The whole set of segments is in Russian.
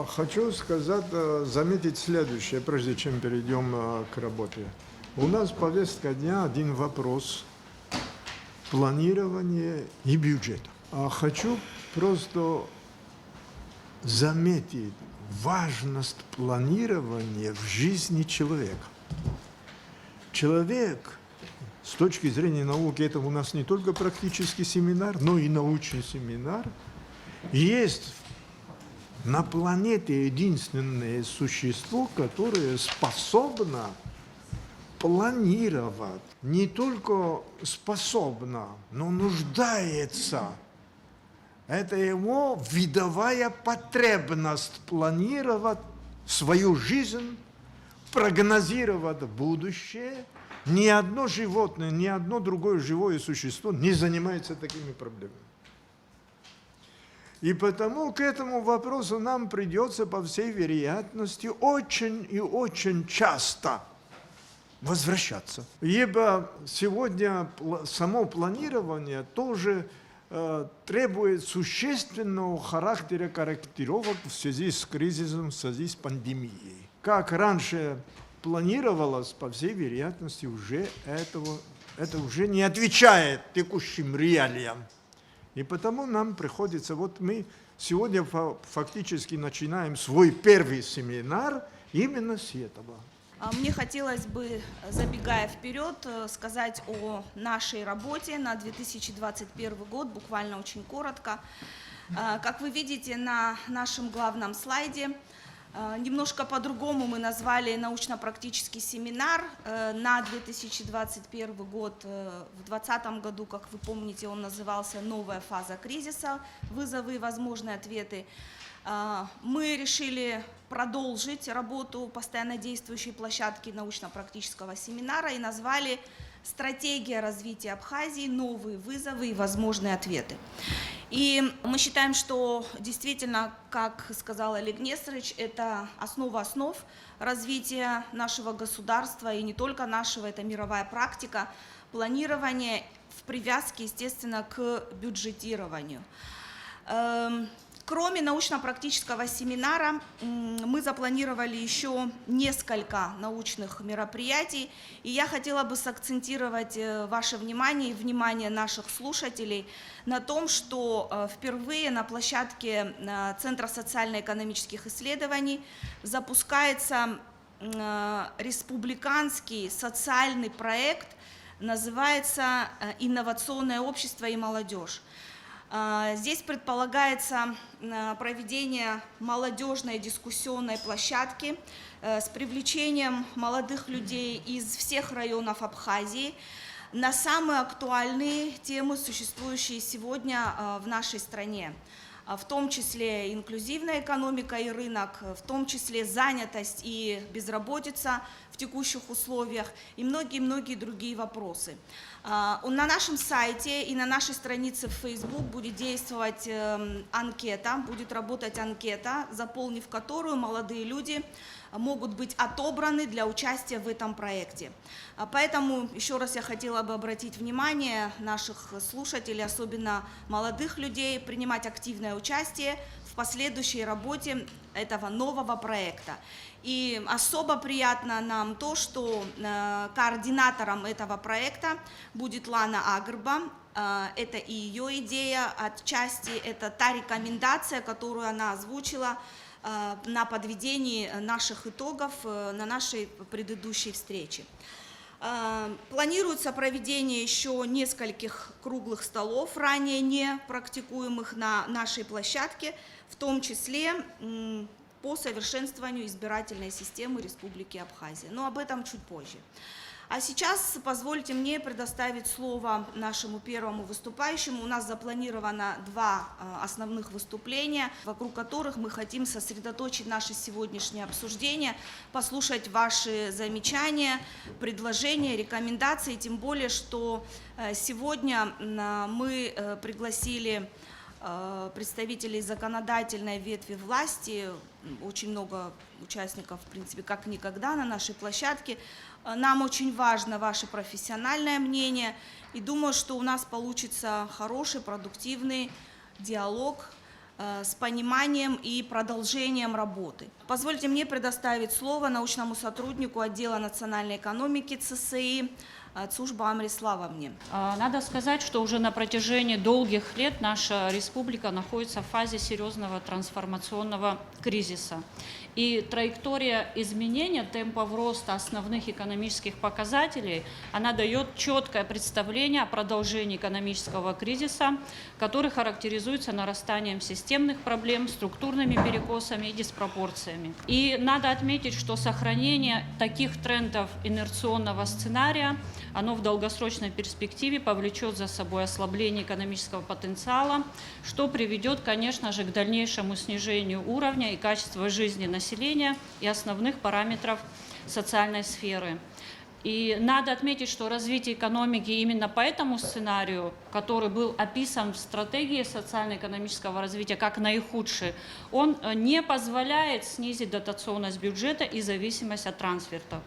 Хочу сказать, заметить следующее, прежде чем перейдем к работе. У нас повестка дня один вопрос: планирование и бюджет. Хочу просто заметить важность планирования в жизни человека. Человек, с точки зрения науки, это у нас не только практический семинар, но и научный семинар, есть на планете единственное существо, которое способно планировать. Не только способно, но нуждается. Это его видовая потребность планировать свою жизнь, прогнозировать будущее. Ни одно животное, ни одно другое живое существо не занимается такими проблемами. И потому к этому вопросу нам придется, по всей вероятности, очень и очень часто возвращаться. Ибо сегодня само планирование тоже требует существенного характера корректировок в связи с кризисом, в связи с пандемией. Как раньше планировалось, по всей вероятности, уже это уже не отвечает текущим реалиям. И потому нам приходится, вот мы сегодня фактически начинаем свой первый семинар именно с этого. Мне хотелось бы, забегая вперед, сказать о нашей работе на 2021 год, буквально очень коротко. Как вы видите на нашем главном слайде, немножко по-другому мы назвали научно-практический семинар на 2021 год. В 2020 году, как вы помните, он назывался «Новая фаза кризиса. Вызовы и возможные ответы». Мы решили продолжить работу постоянно действующей площадки научно-практического семинара и назвали «Стратегия развития Абхазии. Новые вызовы и возможные ответы». И мы считаем, что действительно, как сказал Олег Нестерович, это основа основ развития нашего государства, и не только нашего, это мировая практика, планирование в привязке, естественно, к бюджетированию. Кроме научно-практического семинара, мы запланировали еще несколько научных мероприятий, и я хотела бы сакцентировать ваше внимание и внимание наших слушателей на том, что впервые на площадке Центра социально-экономических исследований запускается республиканский социальный проект, называется «Инновационное общество и молодежь». Здесь предполагается проведение молодежной дискуссионной площадки с привлечением молодых людей из всех районов Абхазии на самые актуальные темы, существующие сегодня в нашей стране, в том числе инклюзивная экономика и рынок, в том числе занятость и безработица в текущих условиях и многие-многие другие вопросы. На нашем сайте и на нашей странице в Facebook будет действовать анкета, будет работать анкета, заполнив которую молодые люди могут быть отобраны для участия в этом проекте. Поэтому еще раз я хотела бы обратить внимание наших слушателей, особенно молодых людей, принимать активное участие в последующей работе этого нового проекта. И особо приятно нам то, что координатором этого проекта будет Лана Агрба. Это и ее идея отчасти, это та рекомендация, которую она озвучила на подведении наших итогов на нашей предыдущей встрече. Планируется проведение еще нескольких круглых столов, ранее не практикуемых на нашей площадке, в том числе по совершенствованию избирательной системы Республики Абхазия. Но об этом чуть позже. А сейчас позвольте мне предоставить слово нашему первому выступающему. У нас запланировано два основных выступления, вокруг которых мы хотим сосредоточить наше сегодняшнее обсуждение, послушать ваши замечания, предложения, рекомендации, тем более, что сегодня мы пригласили представителей законодательной ветви власти, очень много участников, в принципе, как никогда на нашей площадке. Нам очень важно ваше профессиональное мнение, и думаю, что у нас получится хороший, продуктивный диалог, с пониманием и продолжением работы. Позвольте мне предоставить слово научному сотруднику отдела национальной экономики ЦСИ Цушба Амриславовне. Надо сказать, что уже на протяжении долгих лет наша республика находится в фазе серьезного трансформационного кризиса. И траектория изменения темпов роста основных экономических показателей, она дает четкое представление о продолжении экономического кризиса, который характеризуется нарастанием системных проблем, структурными перекосами и диспропорциями. И надо отметить, что сохранение таких трендов инерционного сценария, оно в долгосрочной перспективе повлечет за собой ослабление экономического потенциала, что приведет, конечно же, к дальнейшему снижению уровня и качества жизни населения и основных параметров социальной сферы. И надо отметить, что развитие экономики именно по этому сценарию, который был описан в стратегии социально-экономического развития как наихудший, он не позволяет снизить дотационность бюджета и зависимость от трансфертов.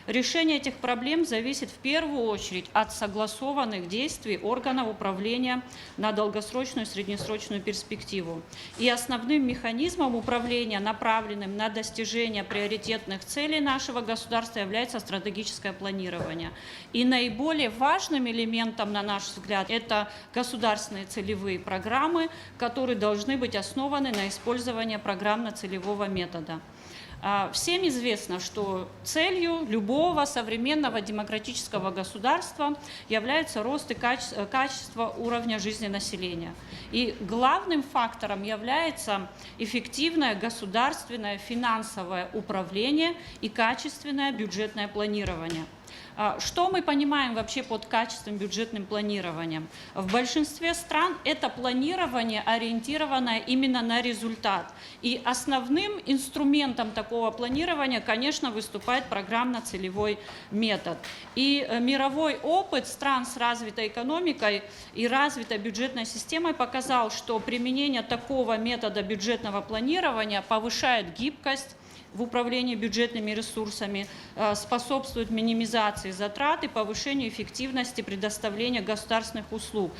Решение этих проблем зависит в первую очередь от согласованных действий органов управления на долгосрочную и среднесрочную перспективу. И основным механизмом управления, направленным на достижение приоритетных целей нашего государства, является стратегическое планирование. И наиболее важным элементом, на наш взгляд, это государственные целевые программы, которые должны быть основаны на использовании программно-целевого метода. Всем известно, что целью любого современного демократического государства является рост и качество уровня жизни населения. И главным фактором является эффективное государственное финансовое управление и качественное бюджетное планирование. Что мы понимаем вообще под качественным бюджетным планированием? В большинстве стран это планирование ориентировано именно на результат. И основным инструментом такого планирования, конечно, выступает программно-целевой метод. И мировой опыт стран с развитой экономикой и развитой бюджетной системой показал, что применение такого метода бюджетного планирования повышает гибкость в управлении бюджетными ресурсами, способствует минимизации затрат и повышению эффективности предоставления государственных услуг.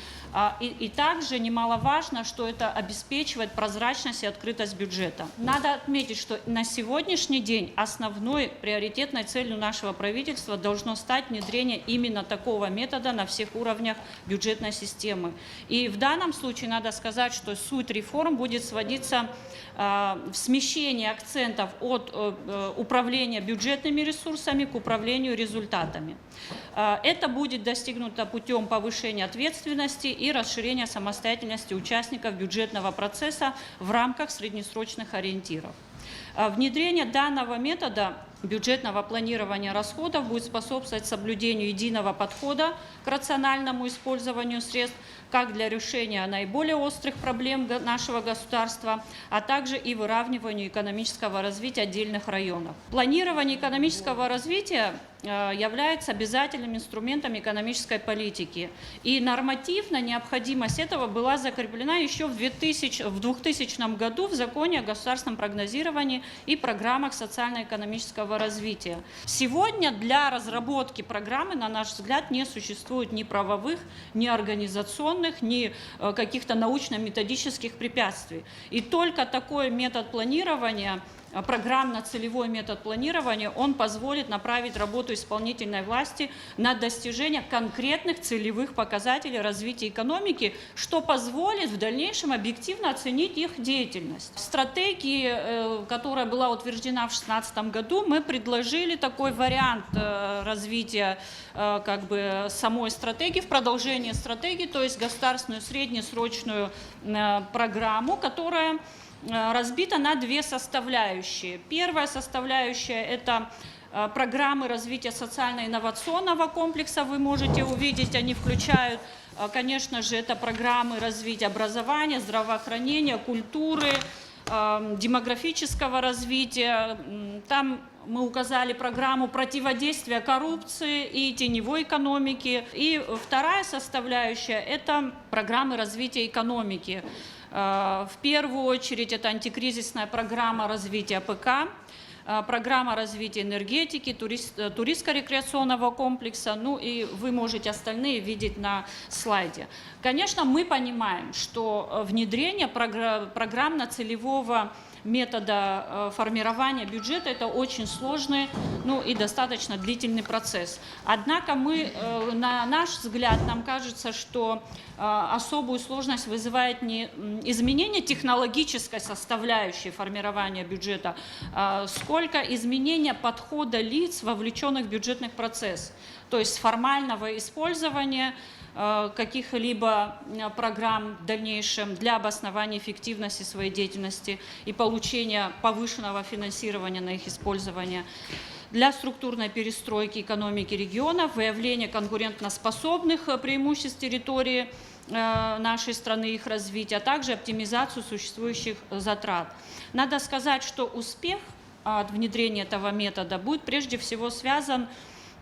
И также немаловажно, что это обеспечивает прозрачность и открытость бюджета. Надо отметить, что на сегодняшний день основной приоритетной целью нашего правительства должно стать внедрение именно такого метода на всех уровнях бюджетной системы. И в данном случае надо сказать, что суть реформ будет сводиться в смещении акцентов от управления бюджетными ресурсами к управлению результатами. Это будет достигнуто путем повышения ответственности и расширения самостоятельности участников бюджетного процесса в рамках среднесрочных ориентиров. Внедрение данного метода бюджетного планирования расходов будет способствовать соблюдению единого подхода к рациональному использованию средств как для решения наиболее острых проблем нашего государства, а также и выравниванию экономического развития отдельных районов. Планирование экономического развития является обязательным инструментом экономической политики. И нормативно необходимость этого была закреплена еще в 2000 году в Законе о государственном прогнозировании и программах социально-экономического развития. Сегодня для разработки программы, на наш взгляд, не существует ни правовых, ни организационных, ни каких-то научно-методических препятствий. И только такой метод планирования, программно-целевой метод планирования, он позволит направить работу исполнительной власти на достижение конкретных целевых показателей развития экономики, что позволит в дальнейшем объективно оценить их деятельность. В стратегии, которая была утверждена в 2016 году, мы предложили такой вариант развития самой стратегии, в продолжение стратегии, то есть государственную среднесрочную программу, которая разбита на две составляющие. Первая составляющая – это программы развития социально-инновационного комплекса. Вы можете увидеть, они включают, конечно же, это программы развития образования, здравоохранения, культуры, демографического развития. Там мы указали программу противодействия коррупции и теневой экономики. И вторая составляющая – это программы развития экономики. В первую очередь это антикризисная программа развития ПК. программа развития энергетики, туристско-рекреационного комплекса, ну и вы можете остальные видеть на слайде. Конечно, мы понимаем, что внедрение программно-целевого метода формирования бюджета – это очень сложный, ну и достаточно длительный процесс. Однако на наш взгляд, нам кажется, что особую сложность вызывает не изменение технологической составляющей формирования бюджета, сколько изменение подхода лиц, вовлеченных в бюджетный процесс, то есть формального использования каких-либо программ в дальнейшем для обоснования эффективности своей деятельности и получения повышенного финансирования на их использование, для структурной перестройки экономики регионов, выявления конкурентоспособных преимуществ территории нашей страны, их развития, а также оптимизацию существующих затрат. Надо сказать, что успех от внедрения этого метода будет прежде всего связан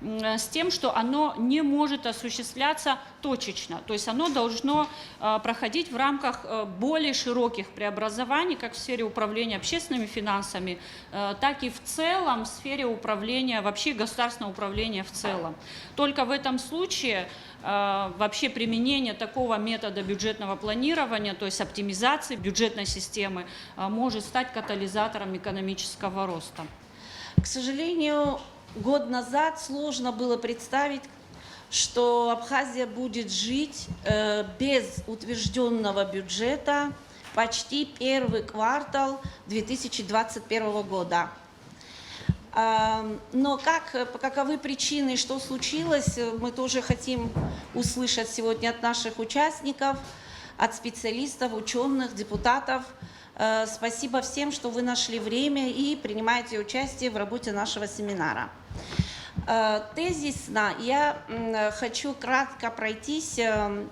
с тем, что оно не может осуществляться точечно, то есть оно должно проходить в рамках более широких преобразований, как в сфере управления общественными финансами, так и в целом в сфере управления, вообще государственного управления в целом. Только в этом случае вообще применение такого метода бюджетного планирования, то есть оптимизации бюджетной системы, может стать катализатором экономического роста. К сожалению, год назад сложно было представить, что Абхазия будет жить без утвержденного бюджета почти первый квартал 2021 года. Но каковы причины, что случилось, мы тоже хотим услышать сегодня от наших участников, от специалистов, ученых, депутатов. Спасибо всем, что вы нашли время и принимаете участие в работе нашего семинара. Тезисно я хочу кратко пройтись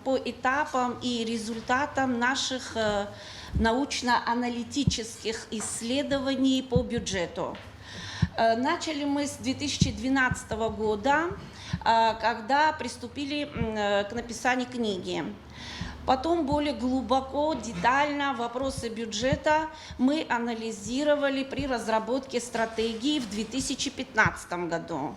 по этапам и результатам наших научно-аналитических исследований по бюджету. Начали мы с 2012 года, когда приступили к написанию книги. Потом более глубоко, детально вопросы бюджета мы анализировали при разработке стратегии в 2015 году.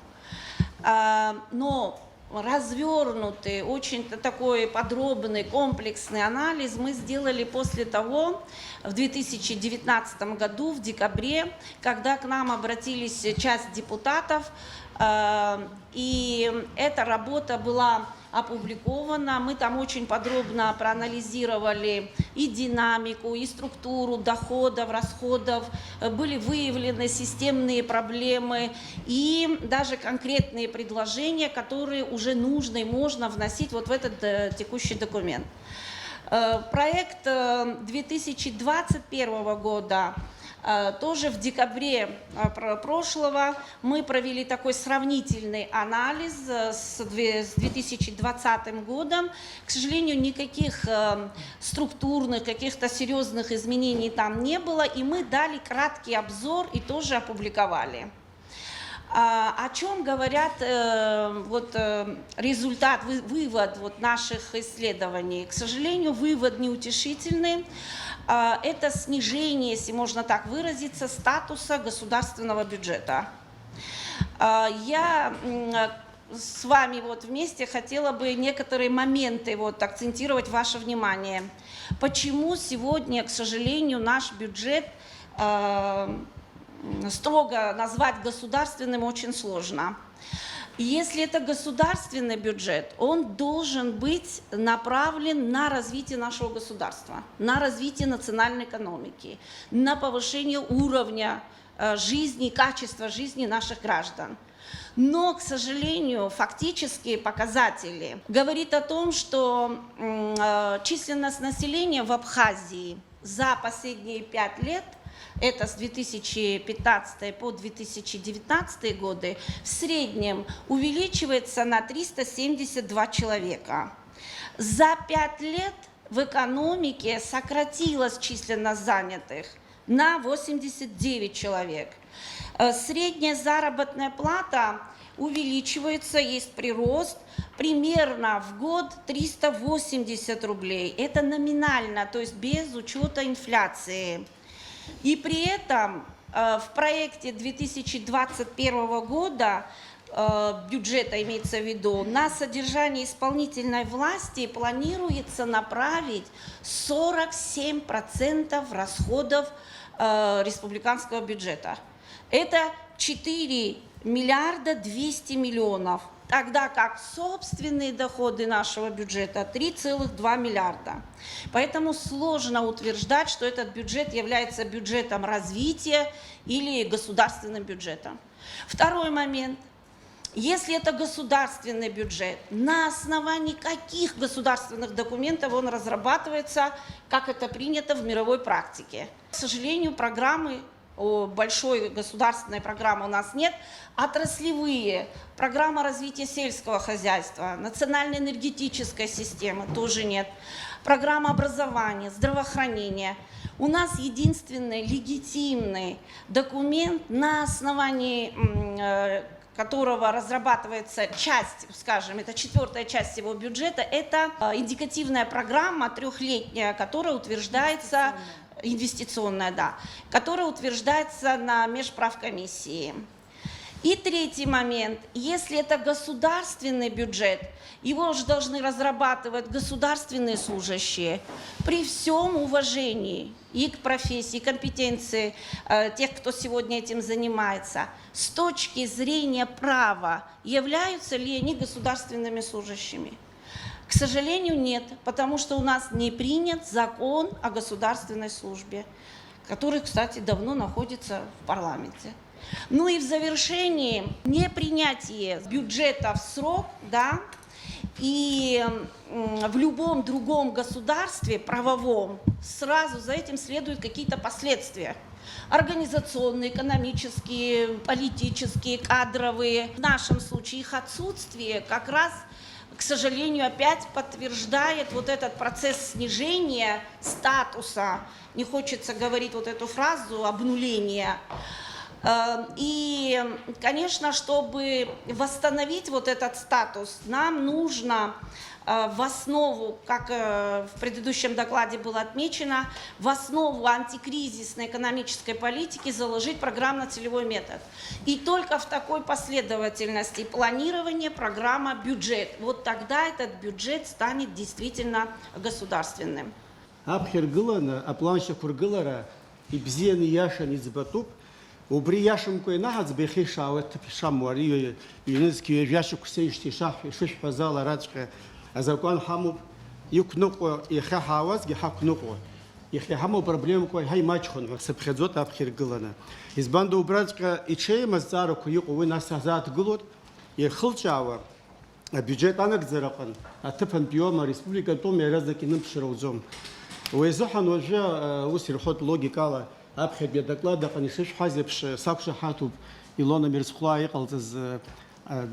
Но развернутый, очень такой подробный, комплексный анализ мы сделали после того, в 2019 году, в декабре, когда к нам обратились часть депутатов, и эта работа была опубликована. Мы там очень подробно проанализировали и динамику, и структуру доходов, расходов. Были выявлены системные проблемы и даже конкретные предложения, которые уже нужно и можно вносить вот в этот текущий документ. Проект 2021 года. Тоже в декабре прошлого мы провели такой сравнительный анализ с 2020 годом. К сожалению, никаких структурных, каких-то серьезных изменений там не было, и мы дали краткий обзор и тоже опубликовали. О чем говорят результат, вывод наших исследований? К сожалению, вывод неутешительный. Это снижение, если можно так выразиться, статуса государственного бюджета. Я с вами вместе хотела бы некоторые моменты акцентировать ваше внимание. Почему сегодня, к сожалению, наш бюджет строго назвать государственным очень сложно? Если это государственный бюджет, он должен быть направлен на развитие нашего государства, на развитие национальной экономики, на повышение уровня жизни, качества жизни наших граждан. Но, к сожалению, фактические показатели говорят о том, что численность населения в Абхазии за последние 5 лет, это с 2015 по 2019 годы, в среднем увеличивается на 372 человека. За 5 лет в экономике сократилась численность занятых на 89 человек. Средняя заработная плата увеличивается, есть прирост, примерно в год 380 рублей. Это номинально, то есть без учета инфляции. И при этом В проекте 2021 года бюджета имеется в виду, на содержание исполнительной власти планируется направить 47% расходов республиканского бюджета. Это 4 миллиарда 200 миллионов, тогда как собственные доходы нашего бюджета 3,2 миллиарда. Поэтому сложно утверждать, что этот бюджет является бюджетом развития или государственным бюджетом. Второй момент. Если это государственный бюджет, на основании каких государственных документов он разрабатывается, как это принято в мировой практике? К сожалению, большой государственной программы у нас нет. Отраслевые, программа развития сельского хозяйства, национальной энергетической системы тоже нет. Программа образования, здравоохранения. У нас единственный легитимный документ, на основании которого разрабатывается часть, скажем, это 4-я часть его бюджета, это индикативная программа трехлетняя, которая утверждается, инвестиционная, да, которая утверждается на межправкомиссии. И третий момент, если это государственный бюджет, его же должны разрабатывать государственные служащие при всем уважении и к профессии, и компетенции тех, кто сегодня этим занимается. С точки зрения права, являются ли они государственными служащими? К сожалению, нет, потому что у нас не принят закон о государственной службе, который, кстати, давно находится в парламенте. Ну и в завершении, непринятие бюджета в срок, да, и в любом другом государстве правовом сразу за этим следуют какие-то последствия. Организационные, экономические, политические, кадровые. В нашем случае их отсутствие как раз, к сожалению, опять подтверждает вот этот процесс снижения статуса, не хочется говорить вот эту фразу, обнуления. И, конечно, чтобы восстановить вот этот статус, нам нужно в основу, как в предыдущем докладе было отмечено, в основу антикризисной экономической политики заложить программно-целевой метод. И только в такой последовательности планирования, программа, бюджет. Вот тогда этот бюджет станет действительно государственным. وبري ياشم كوي نهض بخيشة وتفشام وري يونسكي ياشك سيشتي شاف شش فزال راتك إذا كان حمو يكنقو يخي حواس يحق نقو يخي حمو بربليم كوي هاي ما تخون وسب خدوت أبخير قلنا إزباندو براتك إشي مزارو كيقو وناس هزات قلود يخلش عوا بيجيت أنا كزرقن أتفهم بيوم الرئيسبوليكا توم يرزق نمشي روزوم ويزحن وجه وسير خد لوجيكالا أبخد بدكلا دقنيشش حازبش ساكش حاتوب إلونا ميرسخلاي قلتز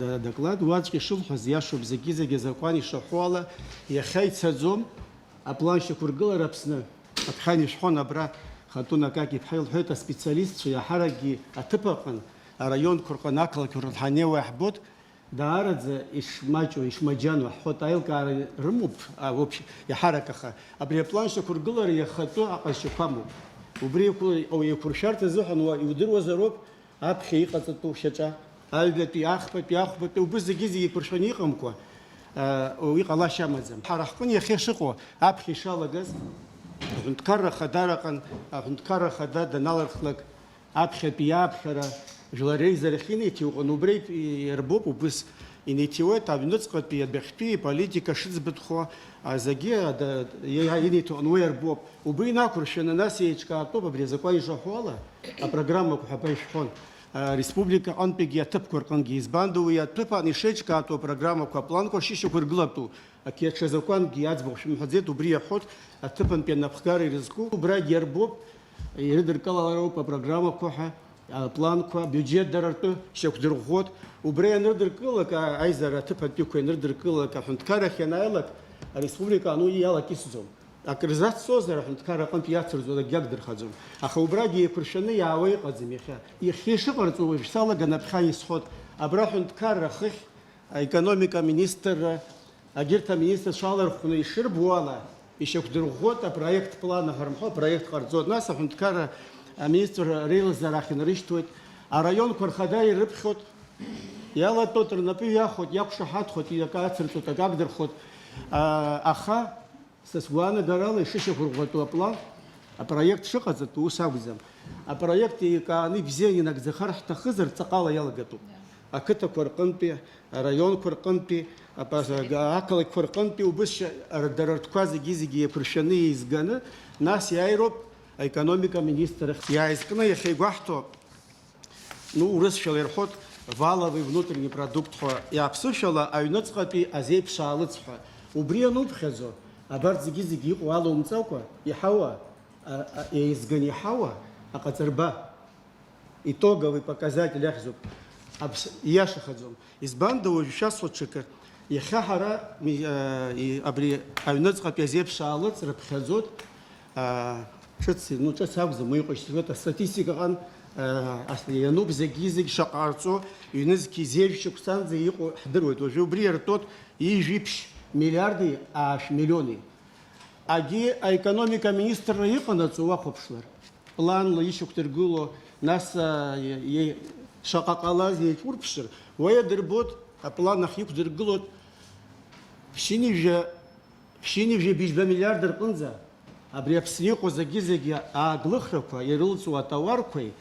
دكلا واجك شوف حزياشو بزكيزة جزاكواني شحوالة يخيت سزوم أبلانش كورجلا ربسنا أبخاني شحون أبرا خاتونا كاكي بحيل حيطة سبيциалист شيا حرقي أتبقن ريون كورقناكل كورحانية وحبوت دارز إيش ماجو إيش ماجانو حوت أيل كار رموب وبش يحركها أبري بلانش كورجلا يخاتو أقش كامو وبريكو أو يكرشارت زحن ويودر وزروب أبخي قصتو شجع ألقت يأخبت وبز جيزي يكرشاني قمكوا ويقلا شامزم حرقني يخي شقو أبخي شالا جز نتكرر خدارقن نتكرر خداد نالر خلق أبخي بيابخرا جلاري زرخيني تيو نوبري يربوب وبس إنيتيوات أبنوتسقط بيدبخبي политика شزبتخو زاجيا دا يعني تونوير بوب وبينا كرشنا ناس يشكا توبا بريزقاي جوحوالا программа كحبايش خون республика анпиги тепкор канги избанду я тепа нишечка то программа каплан кошишу курглапту акече закон гиац бошим хазет убрия хот тепан пена пхкари ризку убра гербоб يردر كلا أوروبا программа كوها план كوا бюджет дарарту شوك درغوت وبريا نردر كلا كايزر تبان بيكو نردر كلا كحنت كارخ ينايلك الريسبублика أنو يلا كيسزوم أكرزات سوزر حنت كارقان بياتر زودا جاكدر خزوم أخو براجي يكرشنا يعوي قدم يخي شقرت ويفصل جنا بخاي صوت أبرا حنت كارخ экономика министр أجرت министр شالر خنو يشرب ولا يشوك درغوت проект плана هرمخو проект خرزود ناس حنت كار аминистр реилзарахин рыштует, а район Курхадай рыбхот, яла тот рнапи яхот, якшахат хот, якацер тут агдер хот, аха, сосвана дарала и шиша курготу аплан, а проект шихаза ту усагзам, а проект и каны взяли на гзахар тахызар цакала ялагату. А кыта Курканпи, район Курканпи, акалы Курканпи, убыш дарартквази гизиги прыщаны изганы, нас яйроп, экономика министра. Я искна я хейгвахто, ну урысшал ирхот, валовый внутренний продукт, я обсушала, а юнацкапи азей пшалыцха. Убрия нубхезо, а бардзи гизиги уалу умцаука, и хава, и изгани хава, а кацерба. Итоговый показатель яхзуб. Яша хадзом. Из банда уже сейчас вот чека. И хахара и абри авнацка пязеп шалыц рабхазот. Шатси, ну час хавза мы хочется это статистика ан я нуб загизик шакарцо юнезки зевщик санзы и хдрует уже убриер тот и жипш миллиарды аж миллионы. Аги экономика министра еханацу вахопшлар. План лаишук тергуло нас шакакалаз ечурпшир. Вая дербот а планах юк дергулот. Вшини вже биш 2 миллиарда рпынза. Абриапснико загизеги а глыхраква ерылцу атаваркой.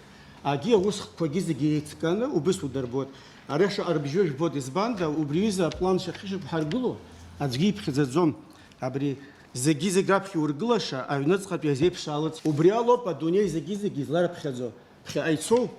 Аги усхква гизеги ецкана убысу дербот. Ареша арбжош бот из банда убриза план шахишек харгуло. Аджги пхизазом абри загизег рапхи урглаша а юнацкап язеп шалыц. Убриало по дуне загизеги злар пхизо. Пхайцо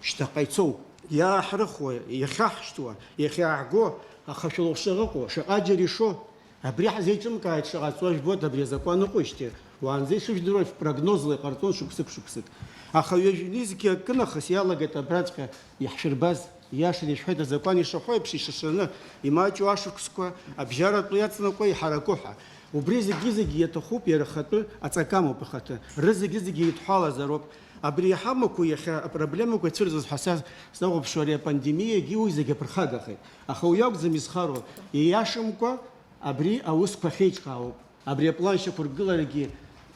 штақайцо. Я храхоя, я хахштуа, я хааго, а хашулох шагоко, шагаджери шо. Абри хазейчим кайт шагацош бот абри закону коште. Ванзей шиш дров прогнозлы картон шуксык. А хавежнизки кнахас ялагата братка яхширбаз яшли шхайда закони шахой пшишшана и мачу ашуксква абжара туяцна кой харакоха. Убризи гизиги это хуп ярахату ацакаму пахата. Рызи гизиги итхала зароб. Абри хамаку яха проблему кацурзас хасас снова пшория пандемия гиузига прхагахи. А хауяк замисхаро и яшимко абри аусква хечкау. Абри планша кургыларги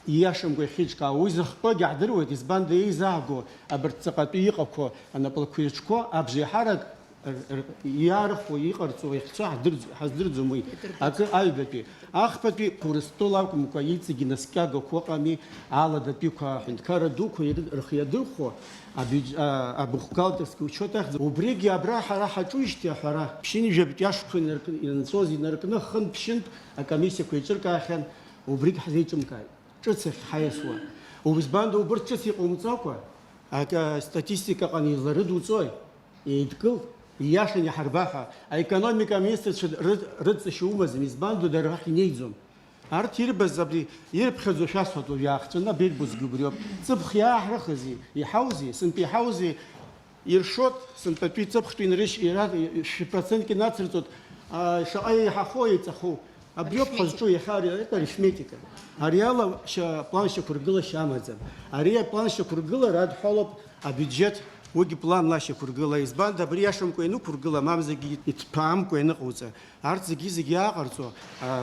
яшимко хечка уизахпа гядрует из банды изаго абрцакату иқако ана плакуичко абжи харак ярху иқарцу ихца хаздырзумуй ака айбапи ахпапи пурстолавкум коици наскяга хоками алада пика хинкара дуку рхиядухо абухкалтерский учетах убреги абраха рахачуишти ахара пшини жебтяшку инцози наркна хан пшинт а комиссия куичерка хан убриг хазичумкай чоце хайсва убизбанду убрчеси умцаква ака статистика кани зарыдуцой идкл яшни харбаха а экономика министр рыдцы шумазм из банду дарахи нейзом артир безабри ербхазу шасфату яхтна бельбуз губрёб цбх яхрахзи и хаузи синпи хаузи иршот синпи цбхтин риш ирад процентки нацртот шай хахой цаху абьёб хазчу яхари это арифметика ариала планша кургыла шамазам ария планша кургыла рад холоп а бюджет Уги план лаша кургыла из банда бриашам коину кургыла мамзаги итпам коину куза арцги зиги агарцо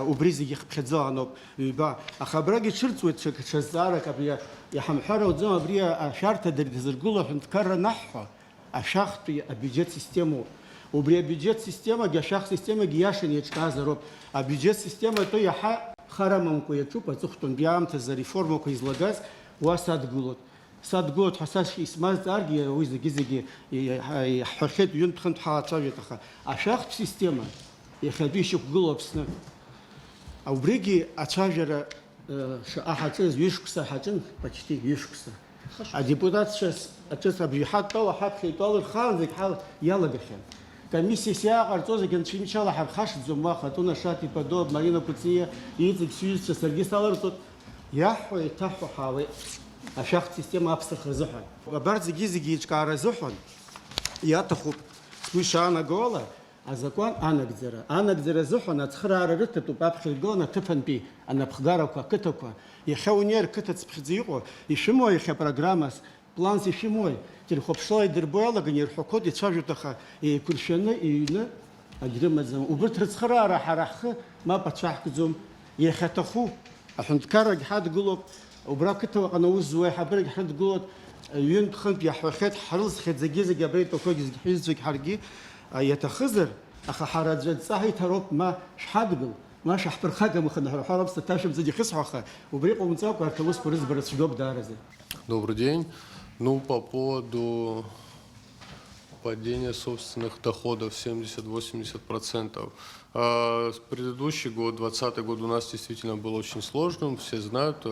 убризиги хпхзаноп иба ахабраги чирцует шазара кабия я хамхара удзама брия шарта дердзыргула хнткара нахха ашахти бюджет систему убрия бюджет система гашах система гияшни чказароп а бюджет система то яха харамам коячупа цухтон биамта за реформу ко излагаз васадгулот Садгот хасаш исмаз арги уйз гизиги хахет юнтхан хачавитаха ашах система я хабишук глобсна а убриги ачажера ахачез юшкса хачен почти юшкса а депутат сейчас отец объехал то хапхи то хан зик хал ялагахен комиссия сяар тоже генчимчала хаш зума хатуна шати подоб марина пуция изик сюз сергей салар тут яхой таху хавы ашах система абсах разухан. Бардзи гизиги ичка разухан. Я тахуб слушана гола, а закон анагдзера. Анагдзера зухан ацхрара рытату папхил гона тыпанпи, а напхгаравка кытаква. И хаунер кытац пхидзиго, и шимой хе программас, план си шимой. Тельхопшла и дербуэла ганир хокот и чажутаха, и куршена и юна, а гримадзам. Убрт рыцхрара харахы, ма пачахкзум, и хатаху, а хунткара гхад гулоп, وبراكته أنا وزوي حبرك حد قلت يون خنب يحوخت حرز خد زجيز جبريت وكوجز حيز فيك حرجي يتخزر أخ حرج جد صحي تروب ما شحدقل ما شحبر خاجة مخدها حرب ستاشم زدي خصحة خا وبريق ومنساق وارتوس برز برز شدوب دارزي. Добрый день. Ну, по поводу падения собственных доходов 70-80%. Предыдущий год, 2020 год, у нас действительно был очень сложным. Все знают,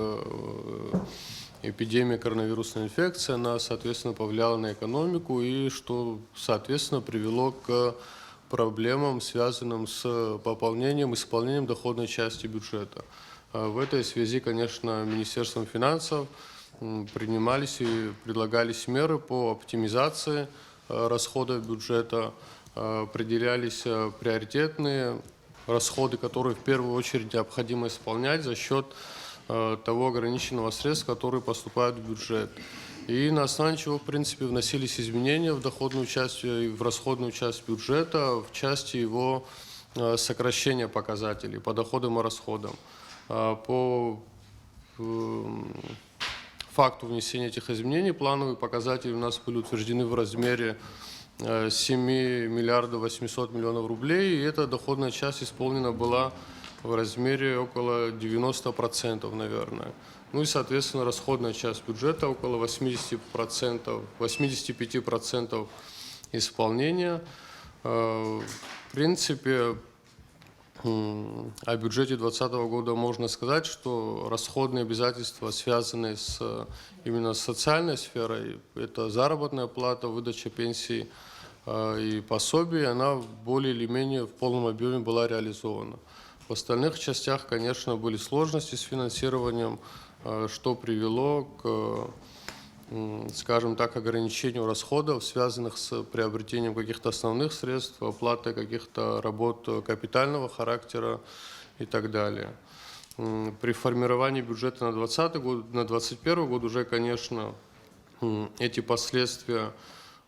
эпидемия коронавирусной инфекции, она, соответственно, повлияла на экономику и что, соответственно, привело к проблемам, связанным с пополнением, исполнением доходной части бюджета. В этой связи, конечно, Министерством финансов принимались и предлагались меры по оптимизации расходов бюджета, определялись приоритетные расходы, которые в первую очередь необходимо исполнять за счет того ограниченного средств, которые поступают в бюджет. И на основании чего, в принципе, вносились изменения в доходную часть и в расходную часть бюджета, в части его сокращения показателей по доходам и расходам. По факту внесения этих изменений плановые показатели у нас были утверждены в размере 7 миллиардов 800 миллионов рублей, и эта доходная часть исполнена была в размере около 90%, наверное. Ну и, соответственно, расходная часть бюджета около 80%, 85% исполнения. В принципе, о бюджете 2020 года можно сказать, что расходные обязательства, связанные именно с социальной сферой, это заработная плата, выдача пенсий и пособий, она более или менее в полном объеме была реализована. В остальных частях, конечно, были сложности с финансированием, что привело к, скажем так, ограничению расходов, связанных с приобретением каких-то основных средств, оплатой каких-то работ капитального характера и так далее. При формировании бюджета на 2020 год, на 2021 год уже, конечно, эти последствия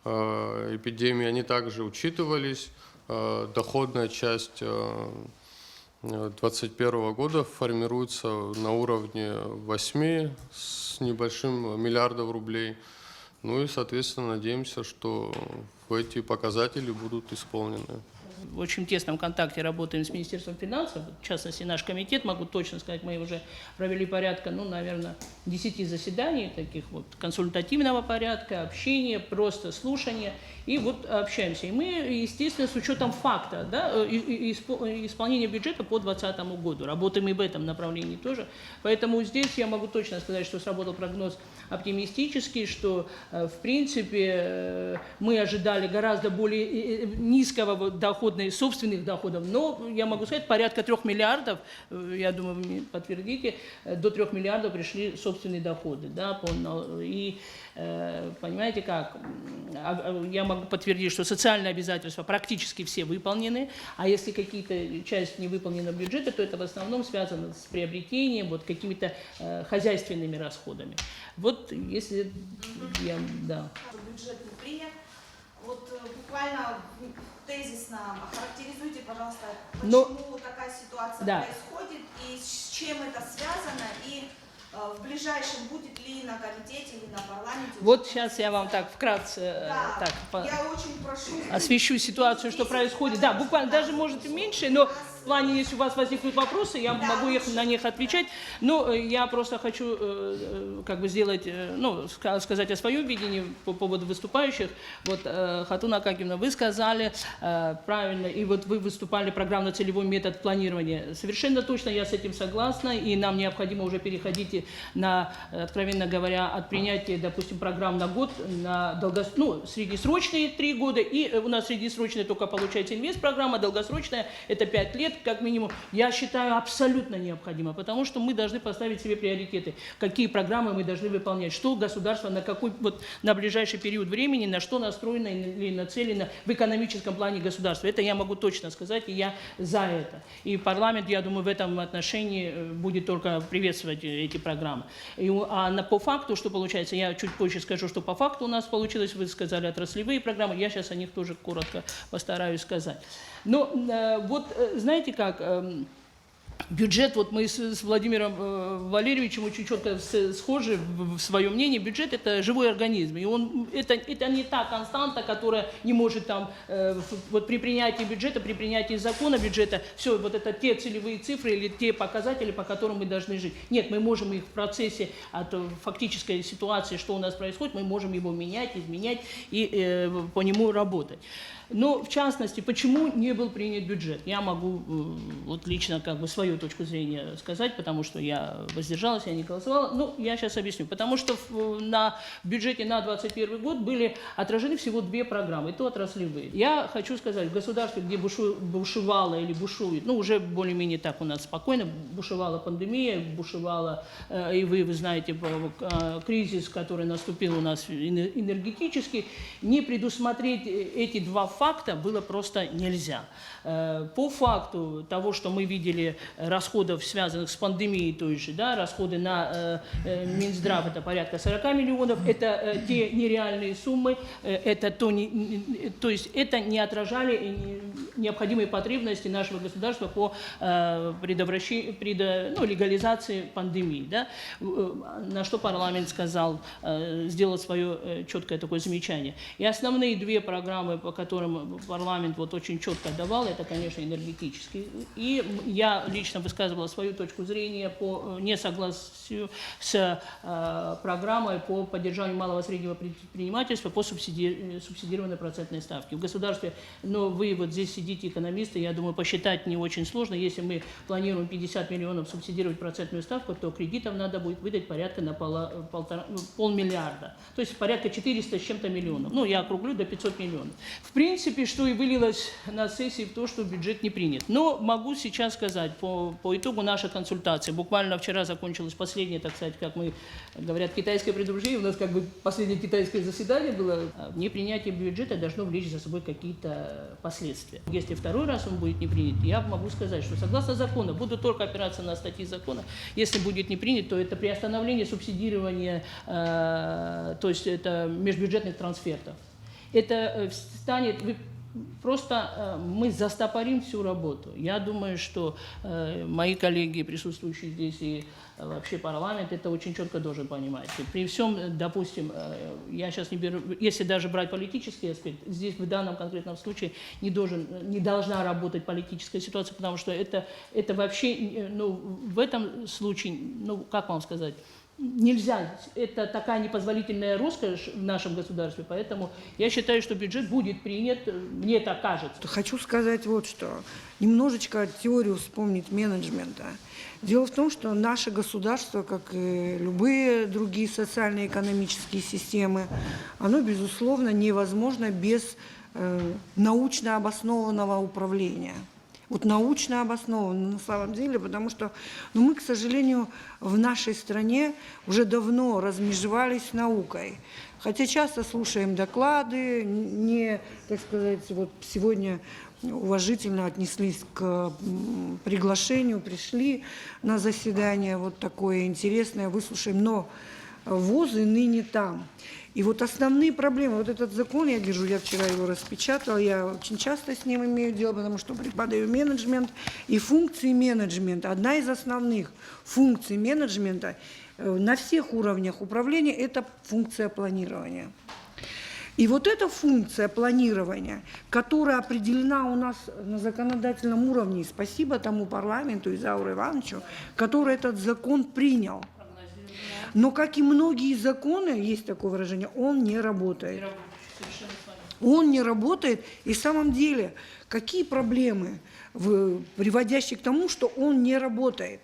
эпидемии, они также учитывались. Доходная часть 2021 года формируется на уровне 8 с небольшим миллиардов рублей. Ну и, соответственно, надеемся, что эти показатели будут исполнены. В очень тесном контакте работаем с Министерством финансов, в частности, наш комитет, могу точно сказать, мы уже провели порядка, ну, наверное, 10 заседаний, таких вот консультативного порядка, общения, просто слушания, и вот общаемся. И мы, естественно, с учетом факта, да, исполнения бюджета по 2020 году, работаем и в этом направлении тоже, поэтому здесь я могу точно сказать, что сработал прогноз оптимистический, что, в принципе, мы ожидали гораздо более низкого дохода, собственных доходов, но я могу сказать, порядка 3 миллиардов, я думаю, вы мне подтвердите, до 3 миллиардов пришли собственные доходы, да, и понимаете как, я могу подтвердить, что социальные обязательства практически все выполнены, а если какие-то часть не выполнена бюджета, то это в основном связано с приобретением, вот какими-то хозяйственными расходами. Вот если я, да. Бюджет не принят. Вот буквально тезисно охарактеризуйте, пожалуйста, почему такая ситуация происходит и с чем это связано, и в ближайшем будет ли на комитете или на парламенте. Вот сейчас я вам так вкратце я очень прошу освещу ситуацию, что происходит. Да, буквально даже может и меньше, но в плане, если у вас возникнут вопросы, я могу на них отвечать. Но я просто хочу как бы сделать, ну, сказать о своем видении по поводу выступающих. Вот, Хатуна Акакиевна, вы сказали правильно, и вот вы выступали программно-целевой метод планирования. Совершенно точно я с этим согласна, и нам необходимо уже переходить на, откровенно говоря, от принятия, допустим, программ на год, на среднесрочные 3 года, и у нас среднесрочная только получается инвестпрограмма, долгосрочная это 5 лет, как минимум, я считаю, абсолютно необходимо, потому что мы должны поставить себе приоритеты, какие программы мы должны выполнять, что государство на какой, вот, на ближайший период времени, на что настроено или нацелено в экономическом плане государства. Это я могу точно сказать, и я за это. И парламент, я думаю, в этом отношении будет только приветствовать эти программы. По факту, что получается, я чуть позже скажу, что по факту у нас получилось, вы сказали, отраслевые программы, я сейчас о них тоже коротко постараюсь сказать. Но вот, знаете как, Бюджет, вот мы с Владимиром Валерьевичем очень четко схожи в своем мнении. Бюджет – это живой организм, и это не та константа, которая не может там, вот при принятии бюджета, при принятии закона бюджета, все, вот это те целевые цифры или те показатели, по которым мы должны жить. Нет, мы можем их в процессе от фактической ситуации, что у нас происходит, мы можем его менять, изменять и по нему работать. Но, в частности, почему не был принят бюджет? Я могу вот лично как бы свою точку зрения сказать, потому что я воздержалась, я не голосовала. Ну, я сейчас объясню. Потому что на бюджете на 2021 год были отражены всего 2 программы, и то отраслевые. Я хочу сказать, в государстве, где бушевала или бушует, ну, уже более-менее так у нас спокойно, бушевала пандемия, бушевала, и вы знаете, кризис, который наступил у нас энергетический, не предусмотреть эти 2 факта было просто нельзя. По факту того, что мы видели расходов, связанных с пандемией той же, да, расходы на Минздрав, это порядка 40 миллионов, это те нереальные суммы, это то есть это не отражали необходимые потребности нашего государства по легализации пандемии. Да, на что парламент сказал, сделал свое четкое такое замечание. И основные 2 программы, по которым парламент вот очень четко давал, это, конечно, энергетический. И я лично высказывала свою точку зрения по несогласию с программой по поддержанию малого и среднего предпринимательства по субсидированной процентной ставке. В государстве, но вы вот здесь сидите, экономисты, я думаю, посчитать не очень сложно. Если мы планируем 50 миллионов субсидировать процентную ставку, то кредитов надо будет выдать порядка на полмиллиарда. То есть порядка 400 с чем-то миллионов. Ну, я округлю до 500 миллионов. В принципе, что и вылилось на сессии в то, что бюджет не принят. Но могу сейчас сказать, по итогу нашей консультации, буквально вчера закончилось последнее, так сказать, как мы говорят, китайское предупреждение, у нас как бы последнее китайское заседание было, непринятие бюджета должно влечь за собой какие-то последствия. Если 2-й раз он будет не принят, я могу сказать, что согласно закону, буду только опираться на статьи закона, если будет не принят, то это приостановление субсидирования, то есть это межбюджетных трансфертов. Это станет, просто мы застопорим всю работу. Я думаю, что мои коллеги, присутствующие здесь, и вообще парламент, это очень четко должен понимать. При всем, допустим, я сейчас не беру, если даже брать политический аспект, здесь в данном конкретном случае не должна работать политическая ситуация, потому что это вообще, ну, в этом случае, ну, как вам сказать, нельзя, это такая непозволительная роскошь в нашем государстве, поэтому я считаю, что бюджет будет принят, мне так кажется. Хочу сказать вот что, немножечко теорию вспомнить менеджмента. Дело в том, что наше государство, как и любые другие социально-экономические системы, оно, безусловно, невозможно без научно обоснованного управления. Вот научно обоснованно на самом деле, потому что мы, к сожалению, в нашей стране уже давно размежевались с наукой. Хотя часто слушаем доклады, не, так сказать, вот сегодня уважительно отнеслись к приглашению, пришли на заседание вот такое интересное, выслушаем, но ВУЗы ныне там. И вот основные проблемы, вот этот закон, я держу, я вчера его распечатала, я очень часто с ним имею дело, потому что преподаю менеджмент и функции менеджмента. Одна из основных функций менеджмента на всех уровнях управления – это функция планирования. И вот эта функция планирования, которая определена у нас на законодательном уровне, и спасибо тому парламенту и Зауру Ивановичу, который этот закон принял. Но, как и многие законы, есть такое выражение, он не работает. Он не работает. И в самом деле, какие проблемы, приводящие к тому, что он не работает?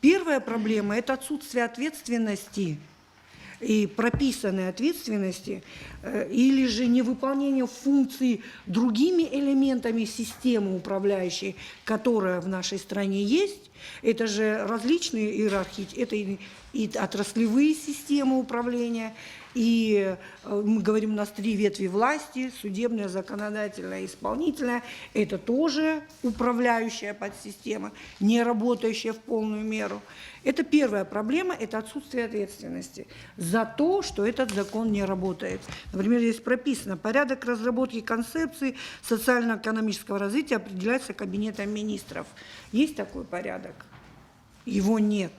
Первая проблема – это отсутствие ответственности и прописанной ответственности, или же невыполнение функций другими элементами системы управляющей, которая в нашей стране есть. Это же различные иерархии, это и отраслевые системы управления, и мы говорим, у нас 3 ветви власти: судебная, законодательная, исполнительная. Это тоже управляющая подсистема, не работающая в полную меру. Это первая проблема, это отсутствие ответственности за то, что этот закон не работает. Например, здесь прописано: порядок разработки концепции социально-экономического развития определяется Кабинетом министров. Есть такой порядок? Его нет.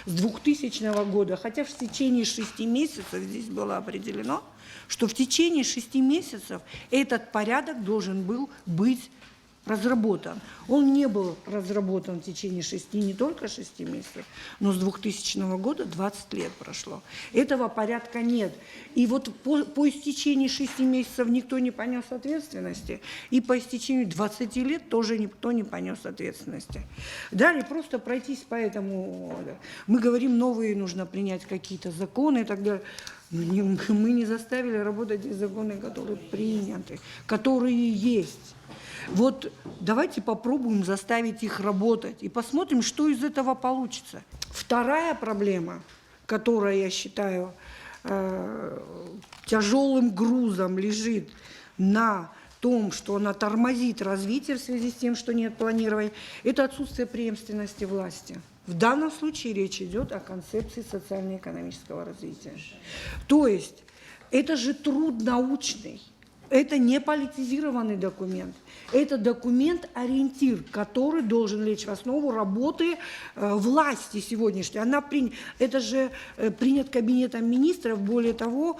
С 2000 года, хотя в течение 6 месяцев здесь было определено, что в течение 6 месяцев этот порядок должен был быть разработан. Он не был разработан в течение 6, не только 6 месяцев, но с 2000 года 20 лет прошло. Этого порядка нет. И вот по истечении 6 месяцев никто не понес ответственности, и по истечению 20 лет тоже никто не понес ответственности. Далее просто пройтись по этому. Мы говорим, новые нужно принять какие-то законы и так далее. Мы не заставили работать те законы, которые приняты, которые есть. Вот давайте попробуем заставить их работать и посмотрим, что из этого получится. Вторая проблема, которая, я считаю, тяжелым грузом лежит на том, что она тормозит развитие в связи с тем, что нет планирования, это отсутствие преемственности власти. В данном случае речь идет о концепции социально-экономического развития. То есть это же труд научный. Это не политизированный документ. Это документ-ориентир, который должен лечь в основу работы власти сегодняшней. Это же принят Кабинетом министров. Более того,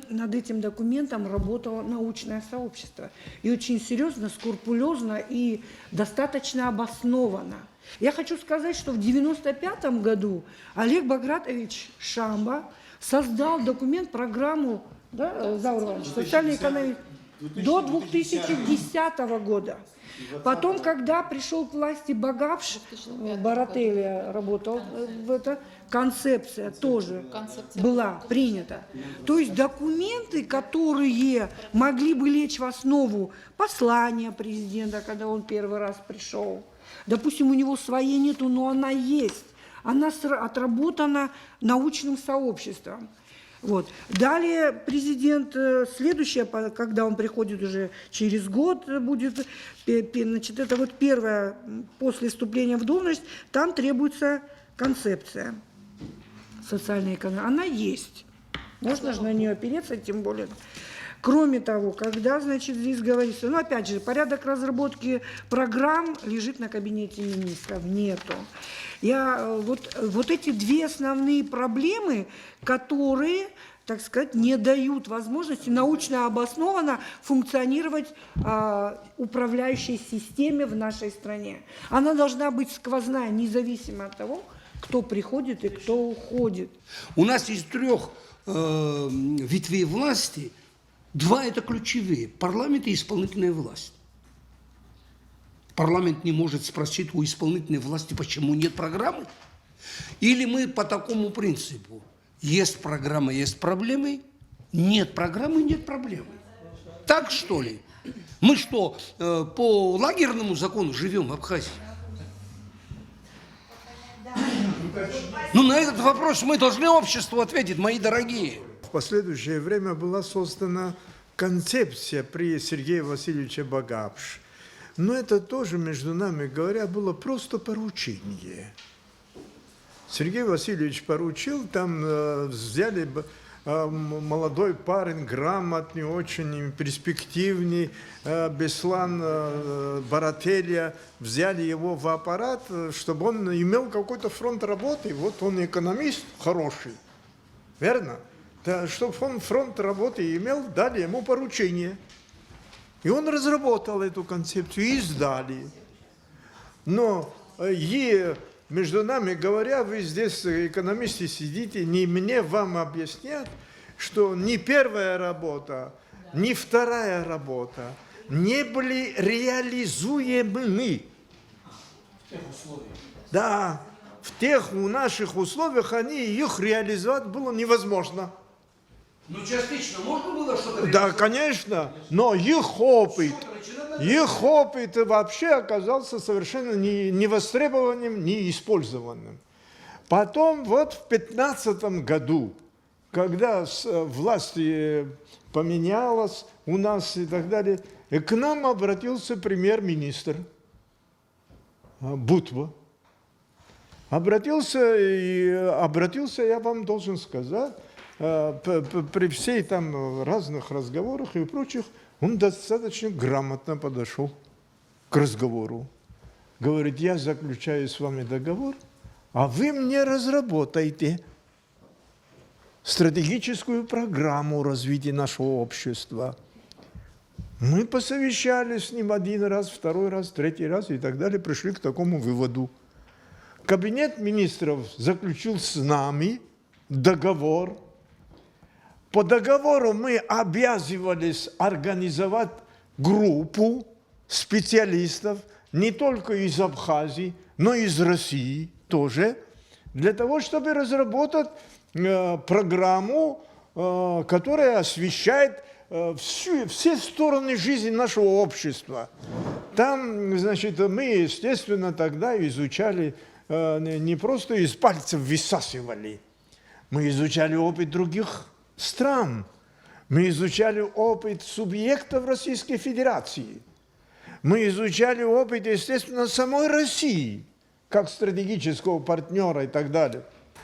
над этим документом работало научное сообщество. И очень серьезно, скрупулезно и достаточно обоснованно. Я хочу сказать, что в 1995 году Олег Багратович Шамба создал документ, программу, да, Заур Иванович, социальной экономики до 2010 года. Потом, когда пришел к власти Багапш, Барателли работал, концепция тоже была принята. То есть документы, которые могли бы лечь в основу послания президента, когда он первый раз пришел. Допустим, у него своей нету, но она есть. Она отработана научным сообществом. Вот. Далее президент, следующее, когда он приходит уже через год, будет, значит, это вот первое, после вступления в должность, там требуется концепция социальной экономии. Она есть. Можно же на нее опереться, тем более. Кроме того, когда, значит, здесь говорится, ну, опять же, порядок разработки программ лежит на Кабинете министров, нету. Вот эти две основные проблемы, которые, так сказать, не дают возможности научно обоснованно функционировать управляющей системе в нашей стране. Она должна быть сквозная, независимо от того, кто приходит и кто уходит. У нас из 3 ветвей власти 2 это ключевые – парламент и исполнительная власть. Парламент не может спросить у исполнительной власти, почему нет программы. Или мы по такому принципу: есть программа, есть проблемы, нет программы, нет проблемы. Так что ли? Мы что, по лагерному закону живем в Абхазии? Ну, на этот вопрос мы должны обществу ответить, мои дорогие. В последующее время была создана концепция при Сергее Васильевиче Багапш. Но это тоже, между нами говоря, было просто поручение. Сергей Васильевич поручил, там взяли молодой парень, грамотный, очень перспективный, Беслан Барателя, взяли его в аппарат, чтобы он имел какой-то фронт работы. Вот он экономист хороший, верно? Да, чтобы он фронт работы имел, дали ему поручение. И он разработал эту концепцию и сдали. Но между нами говоря, вы здесь, экономисты, сидите, не мне вам объяснят, что ни первая работа, ни вторая работа не были реализуемы. Да, в тех наших условиях их реализовать было невозможно. Ну, частично можно было что-то? Да, конечно, но их опыт вообще оказался совершенно не востребованным, не использованным. Потом вот в 2015 году, когда власть поменялась у нас и так далее, к нам обратился премьер-министр Бутва. Обратился, я вам должен сказать, при всей там разных разговорах и прочих, он достаточно грамотно подошел к разговору. Говорит: я заключаю с вами договор а вы мне разработайте стратегическую программу развития нашего общества. Мы посовещались с ним один раз, второй раз, третий раз и так далее, пришли к такому выводу. Кабинет министров заключил с нами договор. По договору мы обязывались организовать группу специалистов не только из Абхазии, но и из России тоже, для того, чтобы разработать программу, которая освещает все стороны жизни нашего общества. Там, значит, мы, естественно, тогда изучали, не просто из пальцев высасывали, мы изучали опыт других стран, мы изучали опыт субъектов Российской Федерации, мы изучали опыт, естественно, самой России, как стратегического партнера и так далее.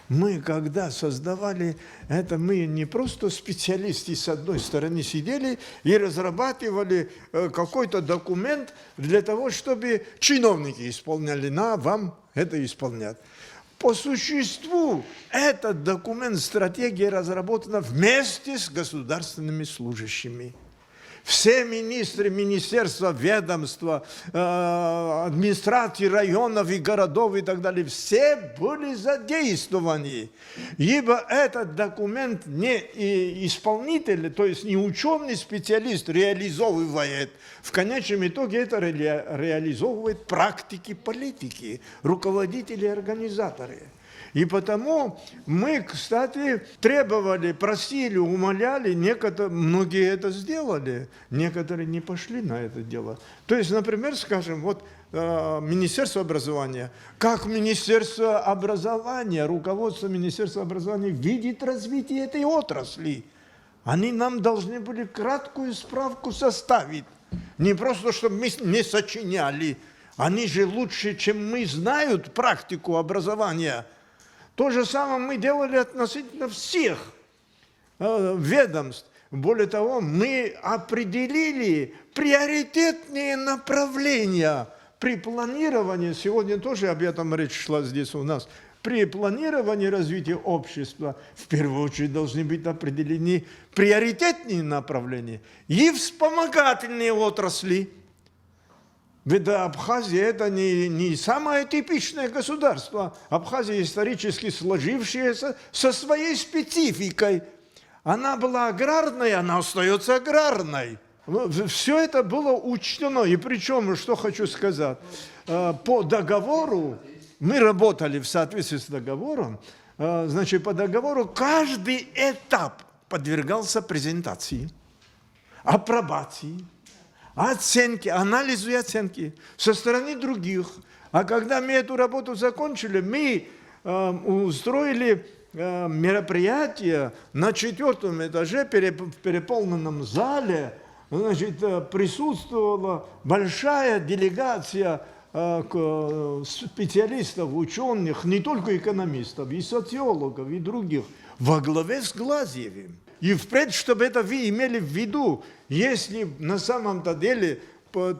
Мы, когда создавали это, мы не просто специалисты с одной стороны сидели и разрабатывали какой-то документ для того, чтобы чиновники исполняли, вам это исполнять. По существу этот документ, стратегия разработана вместе с государственными служащими. Все министры, министерства, ведомства, администрации районов и городов и так далее, все были задействованы. Ибо этот документ не исполнитель, то есть не ученый специалист реализовывает. В конечном итоге это реализовывают практики политики, руководители, организаторы. И потому мы, кстати, требовали, просили, умоляли, многие это сделали, некоторые не пошли на это дело. То есть, например, скажем, вот Министерство образования. Как Министерство образования, руководство Министерства образования видит развитие этой отрасли? Они нам должны были краткую справку составить. Не просто, чтобы мы не сочиняли. Они же лучше, чем мы, знают практику образования. То же самое мы делали относительно всех ведомств. Более того, мы определили приоритетные направления при планировании, сегодня тоже об этом речь шла здесь у нас, при планировании развития общества в первую очередь должны быть определены приоритетные направления и вспомогательные отрасли. Ведь Абхазия это не самое типичное государство. Абхазия исторически сложившаяся со своей спецификой. Она была аграрной, она остается аграрной. Все это было учтено. И причем, что хочу сказать, по договору, мы работали в соответствии с договором, значит, по договору каждый этап подвергался презентации, апробации, оценки, анализу и оценки со стороны других. А когда мы эту работу закончили, мы устроили мероприятие на 4-м этаже в переполненном зале. Значит, присутствовала большая делегация специалистов, ученых, не только экономистов, и социологов, и других, во главе с Глазьевым. И впредь, чтобы это вы имели в виду, если на самом-то деле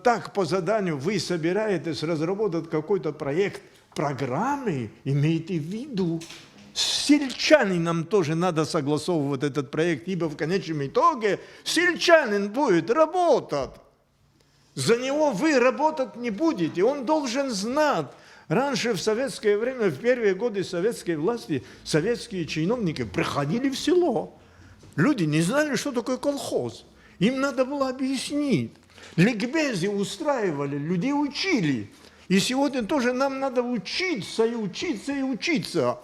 так по заданию вы собираетесь разработать какой-то проект программы, имейте в виду, с сельчанином тоже надо согласовывать этот проект, ибо в конечном итоге сельчанин будет работать. За него вы работать не будете, он должен знать. Раньше в советское время, в первые годы советской власти, советские чиновники приходили в село. Люди не знали, что такое колхоз. Им надо было объяснить. Ликбези устраивали, людей учили. И сегодня тоже нам надо учиться и учиться и учиться.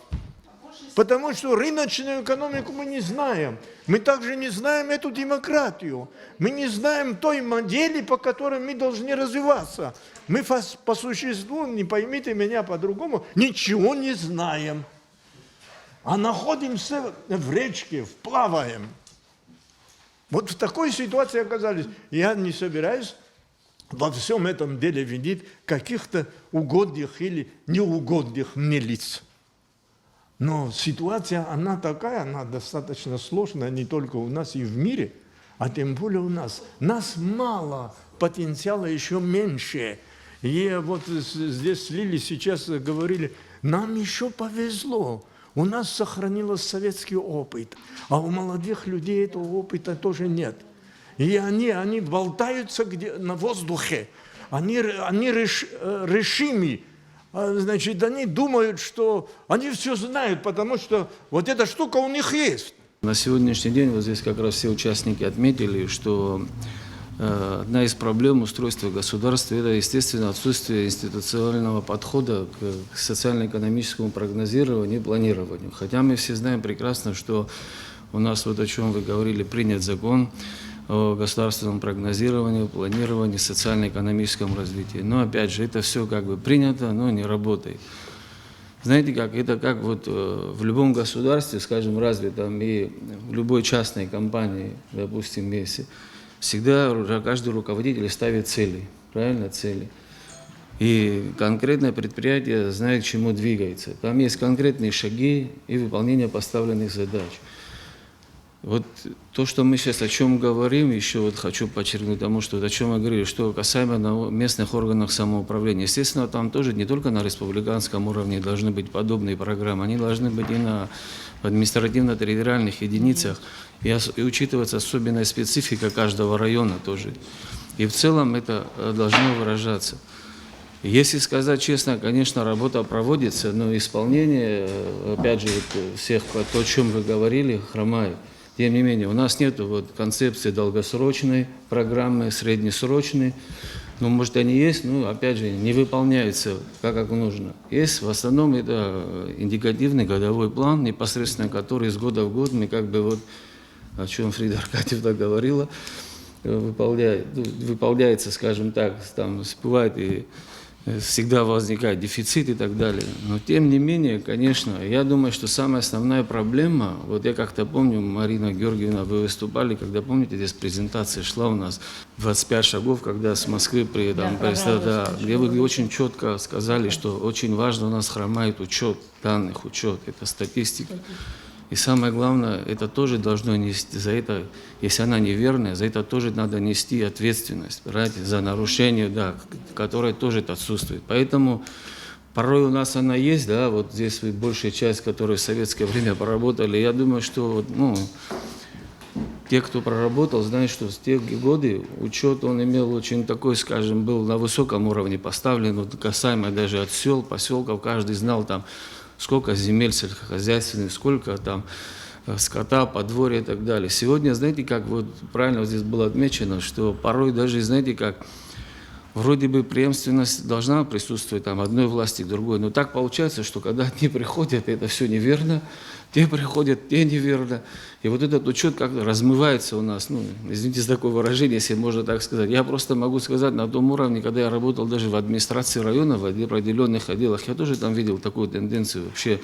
Потому что рыночную экономику мы не знаем. Мы также не знаем эту демократию. Мы не знаем той модели, по которой мы должны развиваться. Мы по существу, не поймите меня по-другому, ничего не знаем. А находимся в речке, плаваем. Вот в такой ситуации оказались. Я не собираюсь во всем этом деле винить каких-то угодных или неугодных мне лиц. Но ситуация, она такая, она достаточно сложная, не только у нас и в мире, а тем более у нас. Нас мало, потенциала еще меньше. И вот здесь с Лили сейчас говорили, нам еще повезло. У нас сохранился советский опыт, а у молодых людей этого опыта тоже нет. И они болтаются на воздухе, они решимы. Значит, они думают, что они все знают, потому что вот эта штука у них есть. На сегодняшний день вот здесь как раз все участники отметили, что одна из проблем устройства государства – это, естественно, отсутствие институционального подхода к социально-экономическому прогнозированию и планированию. Хотя мы все знаем прекрасно, что у нас, вот о чем вы говорили, принят закон о государственном прогнозировании, планировании, социально-экономическом развитии. Но, опять же, это все как бы принято, но не работает. Знаете как, это как вот в любом государстве, скажем, развитом и в любой частной компании, допустим, если всегда каждый руководитель ставит цели, правильно, цели. И конкретное предприятие знает, к чему двигается. Там есть конкретные шаги и выполнение поставленных задач. Вот то, что мы сейчас о чем говорим, еще вот хочу подчеркнуть тому, что о чем я говорил, что касаемо местных органов самоуправления. Естественно, там тоже не только на республиканском уровне должны быть подобные программы, они должны быть и на административно-территориальных единицах, и учитываться особенная специфика каждого района тоже. И в целом это должно выражаться. Если сказать честно, конечно, работа проводится, но исполнение, опять же, вот всех, то, о чем вы говорили, хромает. Тем не менее, у нас нет вот концепции долгосрочной программы, среднесрочной. Ну, может, они есть, но, опять же, не выполняются как нужно. Есть, в основном, это индикативный годовой план, непосредственно который из года в год мы как бы вот, о чем Фрида Аркадьевна говорила, выполняется, скажем так, там бывает и всегда возникает дефицит и так далее. Но тем не менее, конечно, я думаю, что самая основная проблема, вот я как-то помню, Марина Георгиевна, вы выступали, когда, помните, здесь презентация шла у нас, 25 шагов, когда с Москвы где вы очень четко сказали, что очень важно у нас хромает учет данных, учет, это статистика. И самое главное, это тоже должно нести, за это, если она неверная, за это тоже надо нести ответственность, за нарушение, да, которое тоже отсутствует. Поэтому порой у нас она есть, да, вот здесь большая часть, которая в советское время поработали, я думаю, что, ну, те, кто проработал, знают, что в те годы учет он имел очень такой, скажем, был на высоком уровне поставлен, вот касаемо даже от сел, поселков, каждый знал там, сколько земель сельскохозяйственных, сколько там скота, подворья и так далее. Сегодня, знаете, как вот правильно вот здесь было отмечено, что порой даже, знаете, как вроде бы преемственность должна присутствовать там одной власти к другой, но так получается, что когда одни приходят, это все неверно, те приходят, те неверно. И вот этот учет как-то размывается у нас, ну, извините за такое выражение, если можно так сказать. Я просто могу сказать, на том уровне, когда я работал даже в администрации района, в определенных отделах, я тоже там видел такую тенденцию вообще.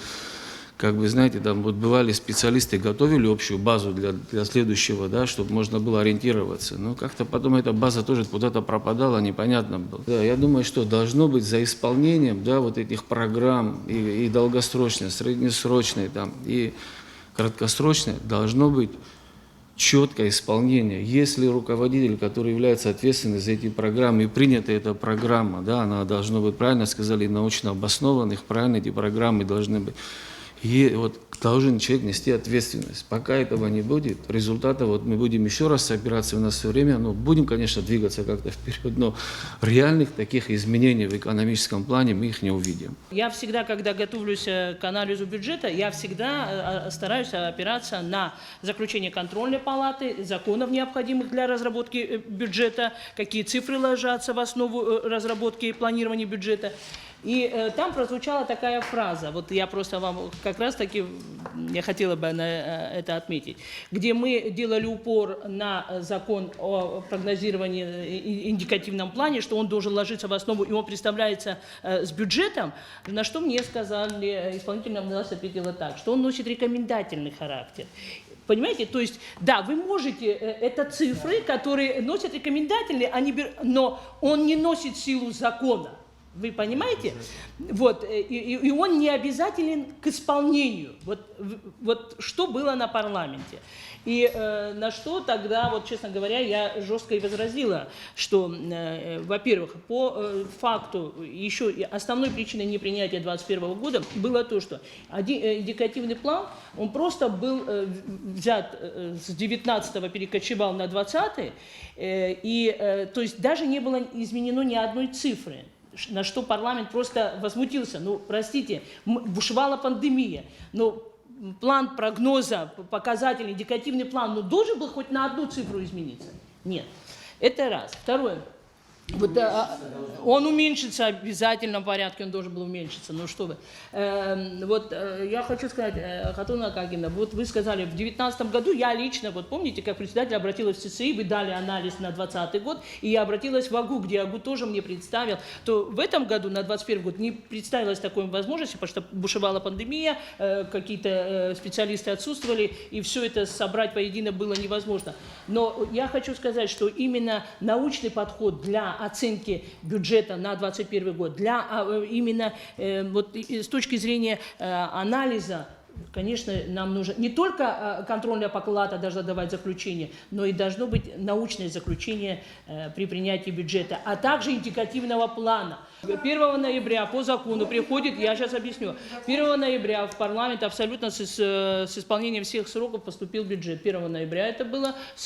Как бы, знаете, там вот бывали специалисты, готовили общую базу для следующего, да, чтобы можно было ориентироваться. Но как-то потом эта база тоже куда-то пропадала, непонятно было. Да, я думаю, что должно быть за исполнением, да, вот этих программ и долгосрочной, среднесрочной там, и краткосрочной должно быть четкое исполнение. Если руководитель, который является ответственным за эти программы, и принята эта программа, да, она должна быть, правильно сказали, научно обоснованных, правильно эти программы должны быть. И вот должен человек нести ответственность. Пока этого не будет, результата вот мы будем еще раз собираться, у нас все время, ну, будем, конечно, двигаться как-то вперед, но реальных таких изменений в экономическом плане мы их не увидим. Я всегда, когда готовлюсь к анализу бюджета, я всегда стараюсь опираться на заключение контрольной палаты, законов, необходимых для разработки бюджета, какие цифры ложатся в основу разработки и планирования бюджета. И там прозвучала такая фраза, вот я просто вам как раз-таки, я хотела бы это отметить, где мы делали упор на закон о прогнозировании индикативном плане, что он должен ложиться в основу, и он представляется с бюджетом, на что мне сказали, исполнительная власть ответила так, что он носит рекомендательный характер. Понимаете? То есть, да, вы можете, это цифры, которые носят рекомендательные, но он не носит силу закона. Вы понимаете? Вот, и он не обязателен к исполнению. Вот что было на парламенте. И на что тогда, вот, честно говоря, я жестко и возразила, что, во-первых, по факту еще основной причиной непринятия 2021 года было то, что индикативный план, он просто был взят с 19-го, перекочевал на 20-й, и то есть даже не было изменено ни одной цифры. На что парламент просто возмутился. Ну, простите, бушевала пандемия, но план прогноза, показатель, индикативный план, ну, должен был хоть на одну цифру измениться? Нет. Это раз. Второе. Вот, он уменьшится в обязательном порядке, он должен был уменьшиться, ну что вы. Я хочу сказать, Хатуна Акагина, вот вы сказали, в 2019 году я лично, вот помните, как председатель обратилась в ЦЦИ, вы дали анализ на 2020 год, и я обратилась в АГУ, где АГУ тоже мне представил, то в этом году, на 2021 год, не представилось такой возможности, потому что бушевала пандемия, какие-то специалисты отсутствовали, и все это собрать воедино было невозможно. Но я хочу сказать, что именно научный подход для оценки бюджета на 2021 год, именно вот с точки зрения анализа, конечно, нам нужно не только контрольная палата должна давать заключение, но и должно быть научное заключение при принятии бюджета, а также индикативного плана. 1 ноября по закону приходит, я сейчас объясню, 1 ноября в парламент абсолютно с исполнением всех сроков поступил бюджет. 1 ноября это было с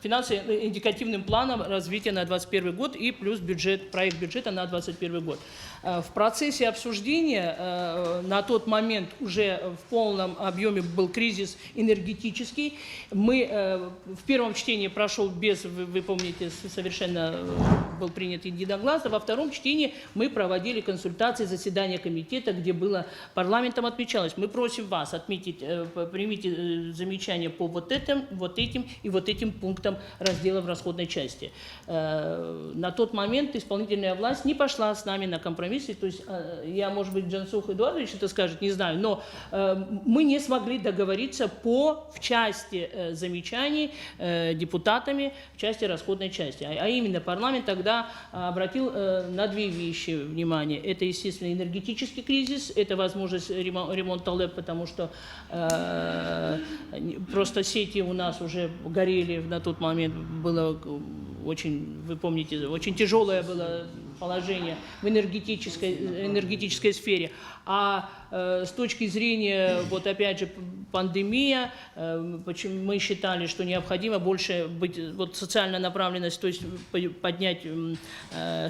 финансово-индикативным планом развития на 2021 год и плюс бюджет, проект бюджета на 2021 год. В процессе обсуждения на тот момент уже в полном объеме был кризис энергетический. Мы в первом чтении прошел без, вы помните, совершенно был принят единогласно. Во втором чтении мы проводили консультации, заседания комитета, где было парламентом отмечалось. Мы просим вас отметить, примите замечания по вот этим и вот этим пунктам раздела в расходной части. На тот момент исполнительная власть не пошла с нами на компромисс. То есть я, может быть, Джансух Эдуардович это скажет, не знаю, но мы не смогли договориться в части замечаний депутатами, в части расходной части. А именно парламент тогда обратил на две вещи внимание. Это, естественно, энергетический кризис, это возможность ремонта ЛЭП, потому что просто сети у нас уже горели на тот момент, было очень, вы помните, очень тяжелое было положение в энергетической сфере. А с точки зрения, вот опять же, пандемия, почему мы считали, что необходимо больше быть, вот социальная направленность, то есть поднять,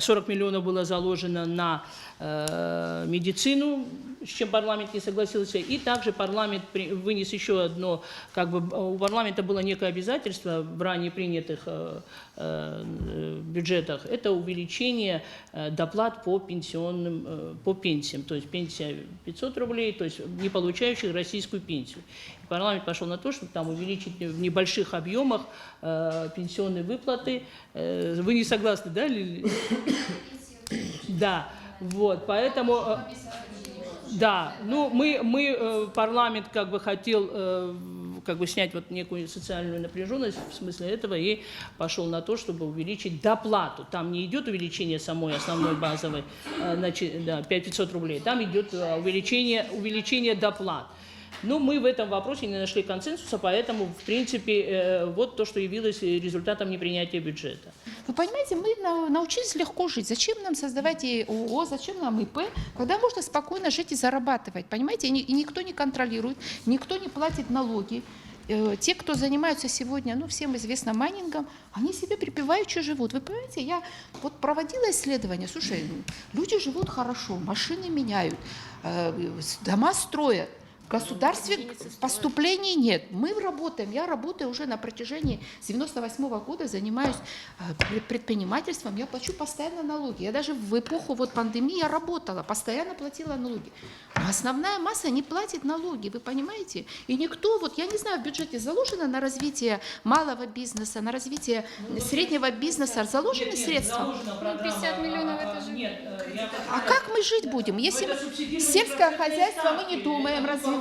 40 миллионов было заложено на медицину, с чем парламент не согласился, и также парламент вынес еще одно, как бы у парламента было некое обязательство в ранее принятых бюджетах, это увеличение доплат по пенсиям, то есть пенсия 500 рублей, то есть не получающих российскую пенсию. И парламент пошел на то, чтобы там увеличить в небольших объемах пенсионные выплаты. Вы не согласны, да, Лилия? Да. Вот, поэтому, да, ну, парламент как бы хотел как бы снять вот некую социальную напряженность в смысле этого и пошел на то, чтобы увеличить доплату. Там не идет увеличение самой основной базовой, значит, да, 5500 рублей, там идет увеличение доплат. Но мы в этом вопросе не нашли консенсуса, поэтому, в принципе, вот то, что явилось результатом непринятия бюджета. Вы понимаете, мы научились легко жить. Зачем нам создавать ООО, зачем нам ИП, когда можно спокойно жить и зарабатывать, понимаете? И никто не контролирует, никто не платит налоги. Те, кто занимаются сегодня, ну, всем известно, майнингом, они себе припеваючи живут. Вы понимаете, я вот проводила исследования, слушай, люди живут хорошо, машины меняют, дома строят. В государстве поступлений нет. Мы работаем, я работаю уже на протяжении 98-го года, занимаюсь предпринимательством, я плачу постоянно налоги. Я даже в эпоху вот пандемии я работала, постоянно платила налоги. Но основная масса не платит налоги, вы понимаете? И никто, вот я не знаю, в бюджете заложено на развитие малого бизнеса, на развитие среднего бизнеса, заложены средства? 50 миллионов это же... Нет, а как мы жить будем, если сельское хозяйство мы не думаем развивать?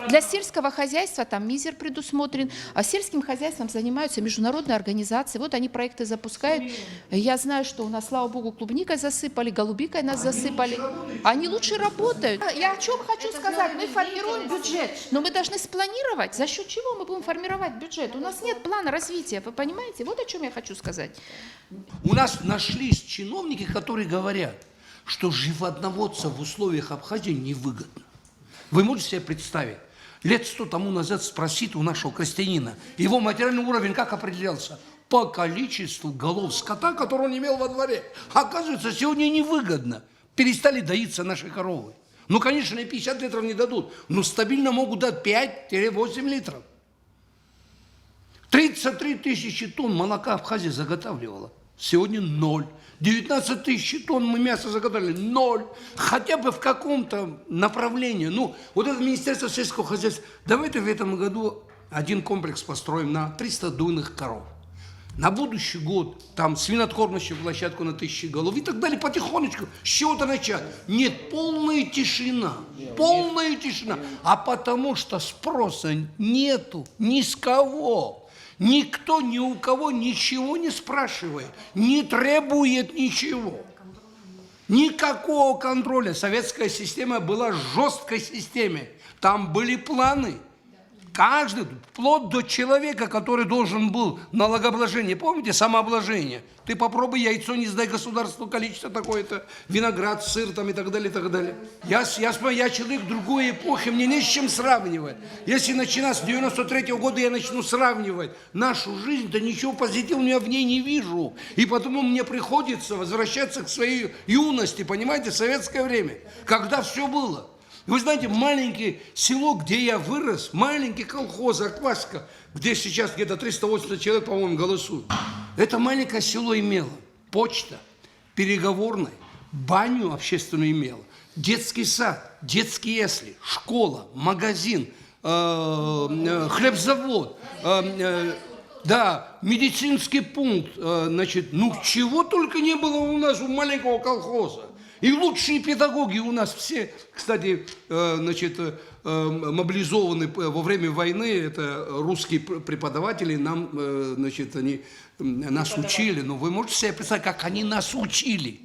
Для сельского хозяйства там мизер предусмотрен, а сельским хозяйством занимаются международные организации. Вот они проекты запускают. Я знаю, что у нас, слава богу, клубникой засыпали, голубикой нас засыпали. Они лучше работают. Я о чем хочу сказать. Мы формируем бюджет, но мы должны спланировать, за счет чего мы будем формировать бюджет. У нас нет плана развития, вы понимаете? Вот о чем я хочу сказать. У нас нашлись чиновники, которые говорят, что животноводство в условиях Абхазии невыгодно. Вы можете себе представить? Лет 100 тому назад спросите у нашего крестьянина, его материальный уровень как определялся? По количеству голов скота, который он имел во дворе. Оказывается, сегодня невыгодно. Перестали доиться наши коровы. Ну, конечно, и 50 литров не дадут, но стабильно могут дать 5-8 литров. 33 тысячи тонн молока Абхазия заготавливала. Сегодня 0. 19 тысяч тонн мы мясо заготовили. 0. Хотя бы в каком-то направлении. Ну, вот это Министерство сельского хозяйства. Давайте в этом году один комплекс построим на 300 дойных коров. На будущий год там свинокормящую площадку на 1000 голов и так далее. Потихонечку. С чего-то начать. Нет, полная тишина. Полная тишина. А потому что спроса нету ни с кого. Никто ни у кого ничего не спрашивает, не требует ничего. Никакого контроля. Советская система была жесткой системой. Там были планы. Каждый, вплоть до человека, который должен был налогообложение. Помните, самообложение? Ты попробуй яйцо, не сдай государству количество такое-то, виноград, сыр там и так далее, и так далее. Я человек другой эпохи, мне не с чем сравнивать. Если начиная с 93-го года я начну сравнивать нашу жизнь, то ничего позитивного я в ней не вижу. И потому мне приходится возвращаться к своей юности, понимаете, в советское время, когда все было. Вы знаете, маленькое село, где я вырос, маленький колхоз, Акваска, где сейчас где-то 380 человек, по-моему, голосуют. Это маленькое село имело почта, переговорная, баню общественную имело, детский сад, детские ясли, школа, магазин, хлебзавод, да, медицинский пункт, значит, ну чего только не было у нас у маленького колхоза. И лучшие педагоги у нас все, кстати, значит, мобилизованы во время войны, это русские преподаватели, нам, значит, они нас учили. Но вы можете себе представить, как они нас учили?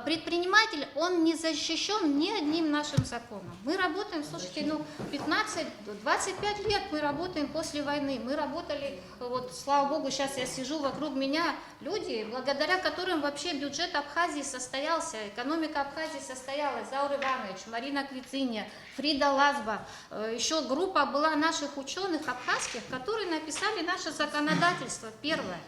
Предприниматель, он не защищен ни одним нашим законом. Мы работаем, слушайте, 15-25 лет мы работаем после войны. Мы работали, вот, слава богу, сейчас я сижу, вокруг меня люди, благодаря которым вообще бюджет Абхазии состоялся, экономика Абхазии состоялась. Заур Иванович, Марина Квициня, Фрида Лазба. Еще группа была наших ученых абхазских, которые написали наше законодательство первое.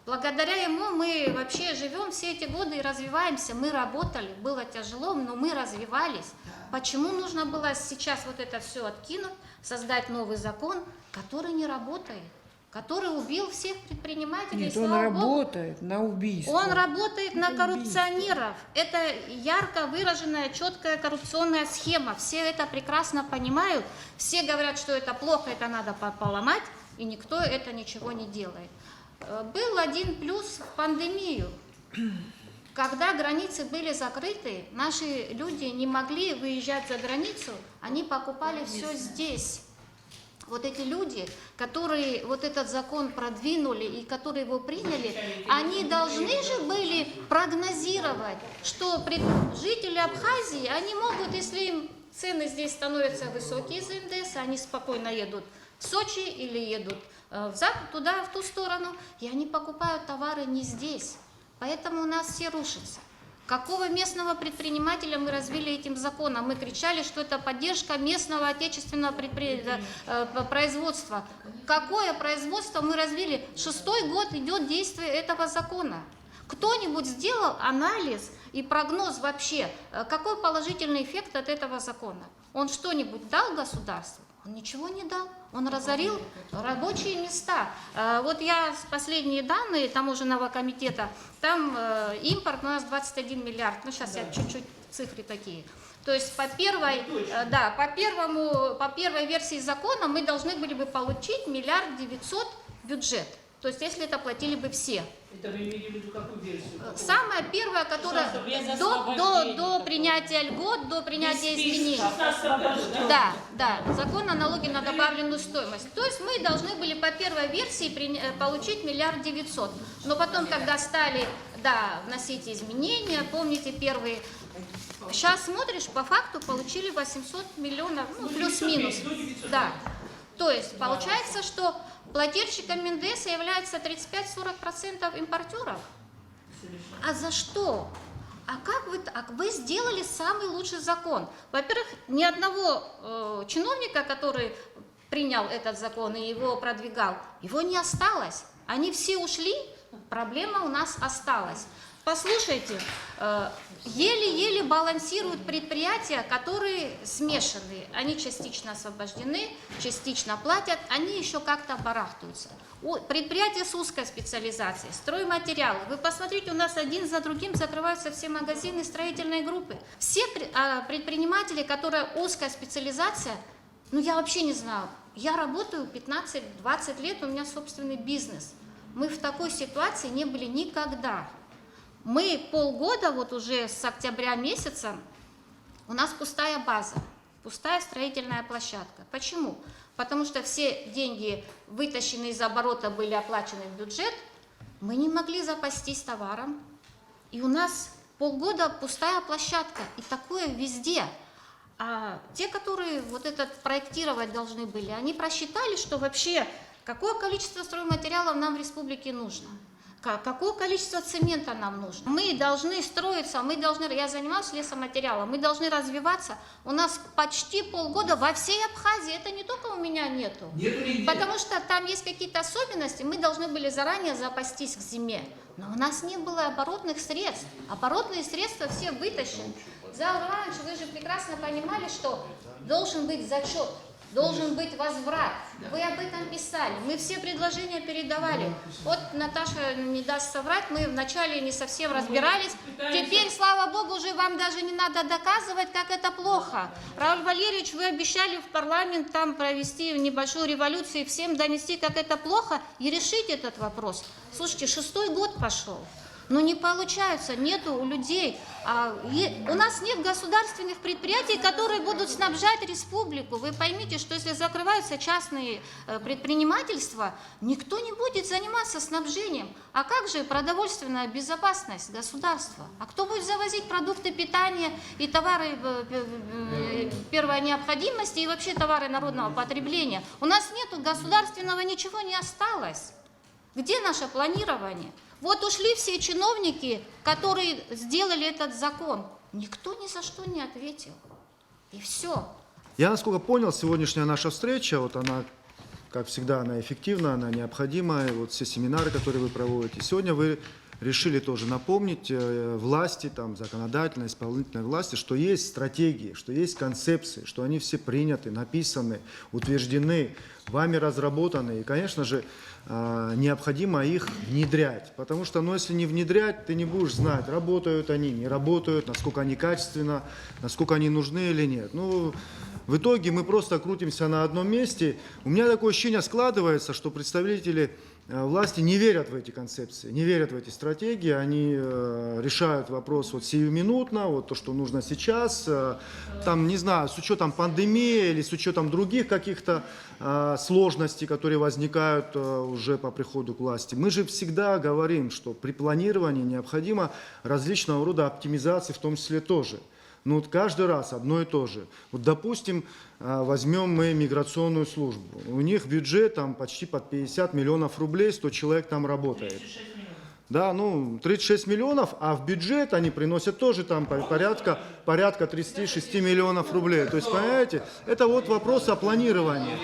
Благодаря ему мы вообще живем все эти годы и развиваемся. Мы работали, было тяжело, но мы развивались. Почему нужно было сейчас вот это все откинуть, создать новый закон, который не работает, который убил всех предпринимателей? Нет, он работает на убийство. Он работает на коррупционеров. Это ярко выраженная, четкая коррупционная схема. Все это прекрасно понимают. Все говорят, что это плохо, это надо поломать, и никто это ничего не делает. Был один плюс в пандемию. Когда границы были закрыты, наши люди не могли выезжать за границу, они покупали все здесь. Вот эти люди, которые вот этот закон продвинули и которые его приняли, они должны же были прогнозировать, что жители Абхазии, они могут, если им цены здесь становятся высокие из НДС, они спокойно едут в Сочи или едут в запад, туда, в ту сторону, и они покупают товары не здесь. Поэтому у нас все рушится. Какого местного предпринимателя мы развили этим законом? Мы кричали, что это поддержка местного отечественного производства. Какое производство мы развили? 6-й год идет действие этого закона. Кто-нибудь сделал анализ и прогноз вообще, какой положительный эффект от этого закона? Он что-нибудь дал государству? Он ничего не дал. Он разорил рабочие места. Вот я последние данные таможенного комитета, там импорт у нас 21 миллиард. Ну, сейчас я чуть-чуть, цифры такие. То есть по первой версии закона мы должны были бы получить 1 900 000 000 в бюджет. То есть если это платили бы все. Это вы имели в виду какую версию? Самая первая, которая Без до принятия льгот, до принятия изменений. Да, закон о налоге на добавленную стоимость. То есть мы должны были по первой версии получить 1 900 000 000. Но потом, когда стали вносить изменения, помните, первые... Сейчас смотришь, по факту получили 800 миллионов, ну, плюс-минус. Да. То есть получается, что плательщиком НДС является 35-40% импортеров. А за что? Вы сделали самый лучший закон. Во-первых, ни одного чиновника, который принял этот закон и его продвигал, его не осталось. Они все ушли, проблема у нас осталась. Послушайте, еле-еле балансируют предприятия, которые смешанные. Они частично освобождены, частично платят, они еще как-то барахтаются. Предприятия с узкой специализацией, стройматериалы. Вы посмотрите, у нас один за другим закрываются все магазины строительной группы. Все предприниматели, которые узкая специализация, ну я вообще не знаю, я работаю 15-20 лет, у меня собственный бизнес. Мы в такой ситуации не были никогда. Мы полгода, вот уже с октября месяца, у нас пустая база, пустая строительная площадка. Почему? Потому что все деньги, вытащенные из оборота, были оплачены в бюджет, мы не могли запастись товаром. И у нас полгода пустая площадка, и такое везде. А те, которые вот этот проектировать должны были, они просчитали, что вообще какое количество стройматериалов нам в республике нужно. Какое количество цемента нам нужно? Мы должны строиться, я занималась лесоматериалом, мы должны развиваться. У нас почти полгода во всей Абхазии, это не только у меня нету. Потому что там есть какие-то особенности, мы должны были заранее запастись к зиме. Но у нас не было оборотных средств. Оборотные средства все вытащены. Заур Иванович, вы же прекрасно понимали, что должен быть зачет. Должен быть возврат. Вы об этом писали. Мы все предложения передавали. Вот Наташа не даст соврать, мы вначале не совсем разбирались. Теперь, слава богу, уже вам даже не надо доказывать, как это плохо. Рауль Валерьевич, вы обещали в парламент там провести небольшую революцию и всем донести, как это плохо, и решить этот вопрос. Слушайте, 6-й год пошел. Но не получается, нету у людей. У нас нет государственных предприятий, которые будут снабжать республику. Вы поймите, что если закрываются частные предпринимательства, никто не будет заниматься снабжением. А как же продовольственная безопасность государства? А кто будет завозить продукты питания и товары первой необходимости и вообще товары народного потребления? У нас нету государственного, ничего не осталось. Где наше планирование? Вот ушли все чиновники, которые сделали этот закон. Никто ни за что не ответил. И все. Я, насколько понял, сегодняшняя наша встреча, вот она, как всегда, она эффективна, она необходима. И вот все семинары, которые вы проводите. Сегодня вы решили тоже напомнить власти, там, законодательной, исполнительной власти, что есть стратегии, что есть концепции, что они все приняты, написаны, утверждены, вами разработаны. И, конечно же, необходимо их внедрять. Потому что, если не внедрять, ты не будешь знать, работают они, не работают, насколько они качественно, насколько они нужны или нет. В итоге мы просто крутимся на одном месте. У меня такое ощущение складывается, что представители власти не верят в эти концепции, не верят в эти стратегии, они решают вопрос вот сиюминутно, вот то, что нужно сейчас, там, не знаю, с учетом пандемии или с учетом других каких-то сложностей, которые возникают уже по приходу к власти. Мы же всегда говорим, что при планировании необходимо различного рода оптимизации, в том числе тоже. Вот каждый раз одно и то же. Вот, допустим, возьмем мы миграционную службу. У них бюджет там почти под 50 миллионов рублей, 100 человек там работает. Да, 36 миллионов, а в бюджет они приносят тоже там порядка 36 миллионов рублей. То есть, понимаете, это вот вопрос о планировании,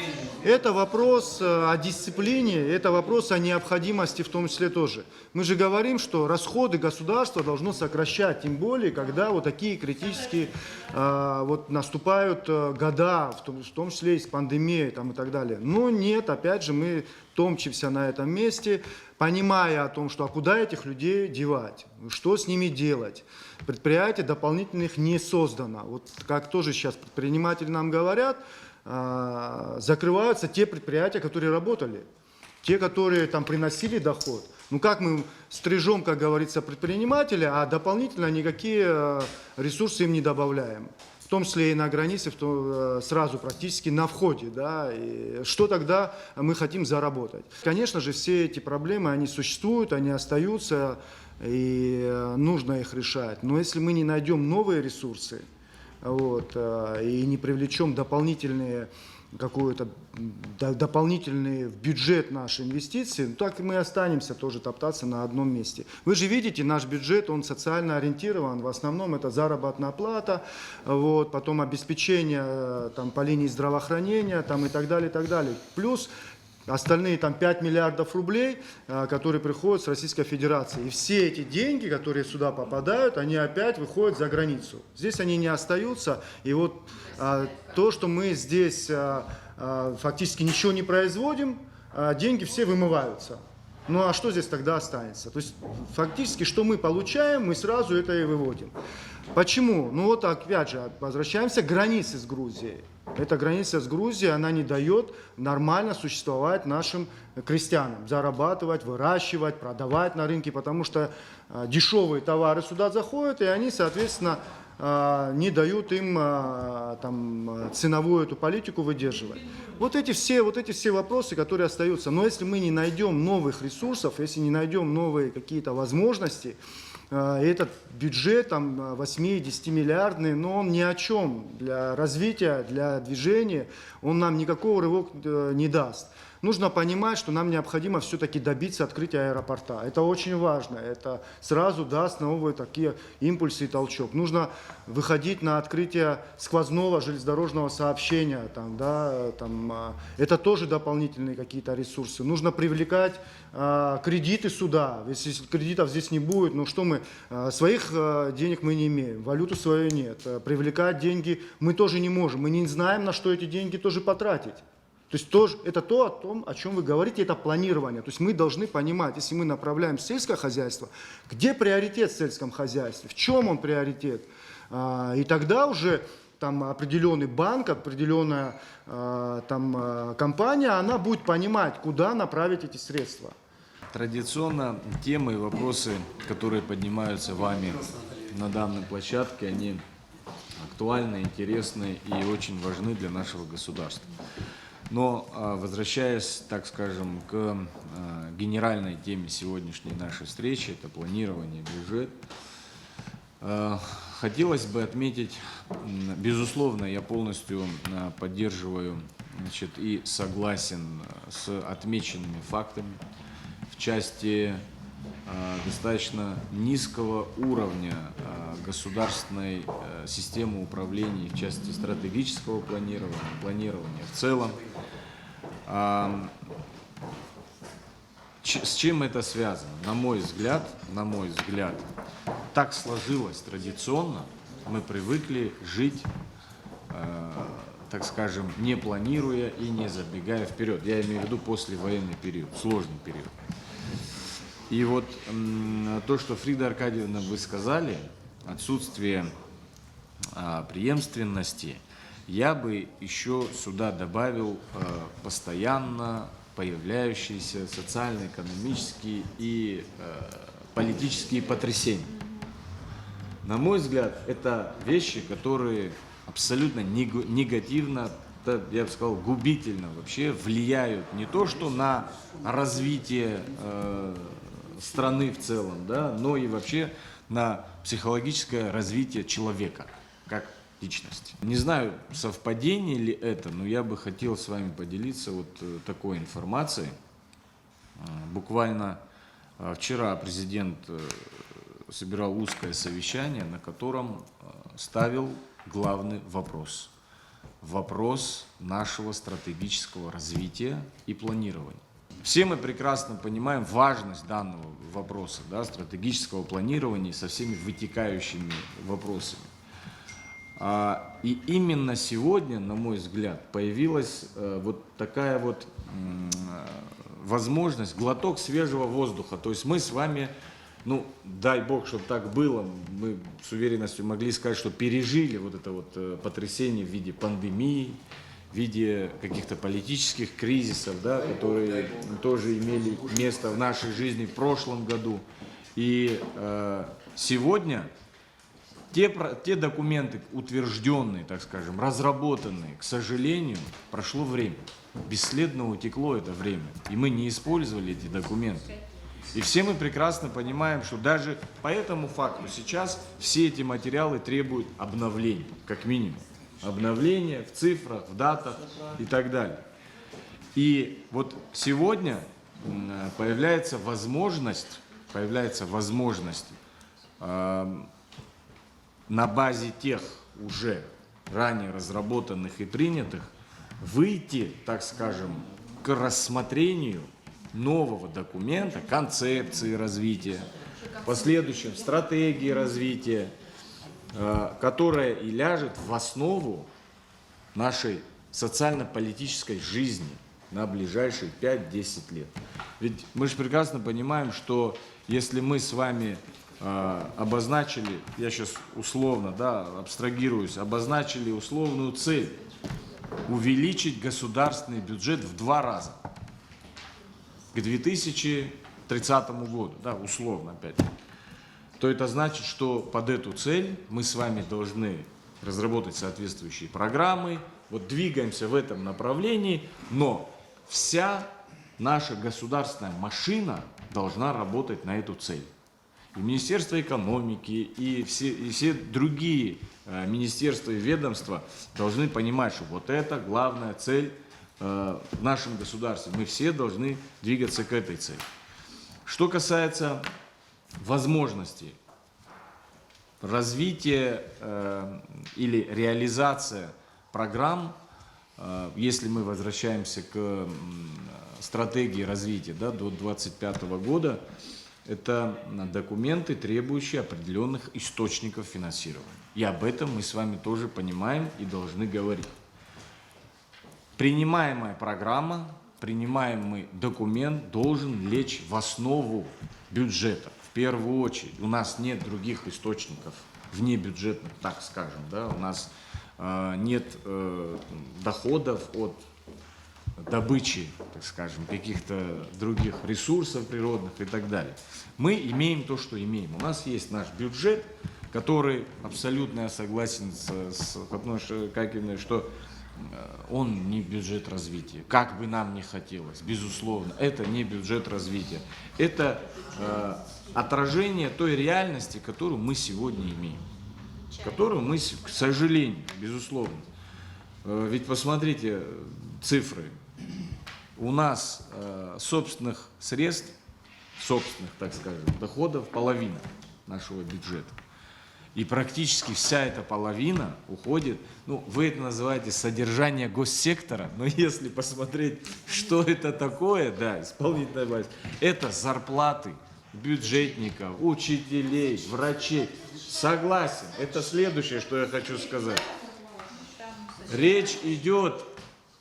это вопрос о дисциплине, это вопрос о необходимости в том числе тоже. Мы же говорим, что расходы государства должно сокращать, тем более, когда вот такие критические вот наступают года, в том числе и с пандемией там, и так далее. Но нет, опять же, мы томчимся на этом месте, понимая о том, что куда этих людей девать, что с ними делать. Предприятий дополнительных не создано. Вот как тоже сейчас предприниматели нам говорят, закрываются те предприятия, которые работали. те, которые там приносили доход. Ну как мы стрижем, как говорится, предпринимателя, а дополнительно никакие ресурсы им не добавляем. В том числе и на границе, сразу практически на входе. Да, и что тогда мы хотим заработать? Конечно же, все эти проблемы, они существуют, они остаются, и нужно их решать. Но если мы не найдем новые ресурсы, вот, и не привлечем дополнительные в бюджет наши инвестиции, так и мы останемся тоже топтаться на одном месте. Вы же видите, наш бюджет, он социально ориентирован, в основном это заработная плата, вот, потом обеспечение там, по линии здравоохранения там, и так далее, и так далее. Плюс остальные там 5 миллиардов рублей, которые приходят с Российской Федерации. И все эти деньги, которые сюда попадают, они опять выходят за границу. Здесь они не остаются. И вот то, что мы здесь фактически ничего не производим, деньги все вымываются. Ну а что здесь тогда останется? То есть фактически, что мы получаем, мы сразу это и выводим. Почему? Ну вот опять же, возвращаемся к границе с Грузией. Эта граница с Грузией, она не дает нормально существовать нашим крестьянам, зарабатывать, выращивать, продавать на рынке, потому что дешевые товары сюда заходят, и они, соответственно, не дают им там, ценовую эту политику выдерживать. Вот эти все вопросы, которые остаются. Но если мы не найдем новых ресурсов, если не найдем новые какие-то возможности, этот бюджет, там, 8-10 миллиардный, но он ни о чем для развития, для движения, он нам никакого рывка не даст. Нужно понимать, что нам необходимо все-таки добиться открытия аэропорта. Это очень важно, это сразу даст новые такие импульсы и толчок. Нужно выходить на открытие сквозного железнодорожного сообщения, там, да, там, это тоже дополнительные какие-то ресурсы. Нужно привлекать кредиты сюда, если кредитов здесь не будет, ну что мы, своих денег мы не имеем, валюту свою нет, привлекать деньги мы тоже не можем, мы не знаем, на что эти деньги тоже потратить. То есть тоже, это то, о том, о чем вы говорите, это планирование. То есть мы должны понимать, если мы направляем сельское хозяйство, где приоритет в сельском хозяйстве, в чем он приоритет. И тогда уже там, определенный банк, определенная там, компания, она будет понимать, куда направить эти средства. Традиционно темы и вопросы, которые поднимаются вами на данной площадке, они актуальны, интересны и очень важны для нашего государства. Но возвращаясь, так скажем, к генеральной теме сегодняшней нашей встречи, это планирование, бюджет, хотелось бы отметить, безусловно, я полностью поддерживаю, значит, и согласен с отмеченными фактами в части достаточно низкого уровня государственной системы управления в части стратегического планирования в целом. С чем это связано? На мой взгляд, так сложилось традиционно, мы привыкли жить, так скажем, не планируя и не забегая вперед. Я имею в виду послевоенный период, сложный период. И вот то, что, Фрида Аркадьевна, вы сказали, отсутствие преемственности, я бы еще сюда добавил постоянно появляющиеся социально-экономические и политические потрясения. На мой взгляд, это вещи, которые абсолютно негативно, я бы сказал, губительно вообще влияют не то что на развитие страны в целом, да, но и вообще на психологическое развитие человека как личности. Не знаю, совпадение ли это, но я бы хотел с вами поделиться вот такой информацией. Буквально вчера президент собирал узкое совещание, на котором ставил главный вопрос. Вопрос нашего стратегического развития и планирования. Все мы прекрасно понимаем важность данного вопроса, да, стратегического планирования со всеми вытекающими вопросами. И именно сегодня, на мой взгляд, появилась вот такая вот возможность, глоток свежего воздуха. То есть мы с вами, ну, дай бог, чтобы так было, мы с уверенностью могли сказать, что пережили вот это вот потрясение в виде пандемии, в в виде каких-то политических кризисов, да, которые тоже имели место в нашей жизни в прошлом году. И сегодня те документы, утвержденные, так скажем, разработанные, к сожалению, прошло время. Бесследно утекло это время, и мы не использовали эти документы. И все мы прекрасно понимаем, что даже по этому факту сейчас все эти материалы требуют обновления, как минимум. Обновления в цифрах, в датах и так далее. И вот сегодня появляется возможность на базе тех уже ранее разработанных и принятых выйти, так скажем, к рассмотрению нового документа, концепции развития, в последующем стратегии развития, которая и ляжет в основу нашей социально-политической жизни на ближайшие 5-10 лет. Ведь мы же прекрасно понимаем, что если мы с вами обозначили, я сейчас условно, да, абстрагируюсь, обозначили условную цель увеличить государственный бюджет в 2 раза к 2030 году, да, условно опять, то это значит, что под эту цель мы с вами должны разработать соответствующие программы, вот двигаемся в этом направлении, но вся наша государственная машина должна работать на эту цель. И Министерство экономики, и все другие министерства и ведомства должны понимать, что вот это главная цель в нашем государстве. Мы все должны двигаться к этой цели. Что касается возможностей развития или реализация программ, если мы возвращаемся к стратегии развития, да, до 2025 года, это документы, требующие определенных источников финансирования. И об этом мы с вами тоже понимаем и должны говорить. Принимаемая программа, принимаемый документ должен лечь в основу бюджета. В первую очередь. У нас нет других источников внебюджетных, так скажем. Да? У нас нет доходов от добычи, так скажем, каких-то других ресурсов природных и так далее. Мы имеем то, что имеем. У нас есть наш бюджет, который, абсолютно я согласен с Какиной, что он не бюджет развития. Как бы нам ни хотелось, безусловно, это не бюджет развития. Это отражение той реальности, которую мы сегодня имеем. Которую мы, к сожалению, безусловно. Ведь посмотрите цифры. У нас собственных средств, собственных, так скажем, доходов половина нашего бюджета. И практически вся эта половина уходит, ну, вы это называете содержание госсектора, но если посмотреть, что это такое, да, исполнительная власть, это зарплаты бюджетников, учителей, врачей. Согласен, это следующее, что я хочу сказать. Речь идет,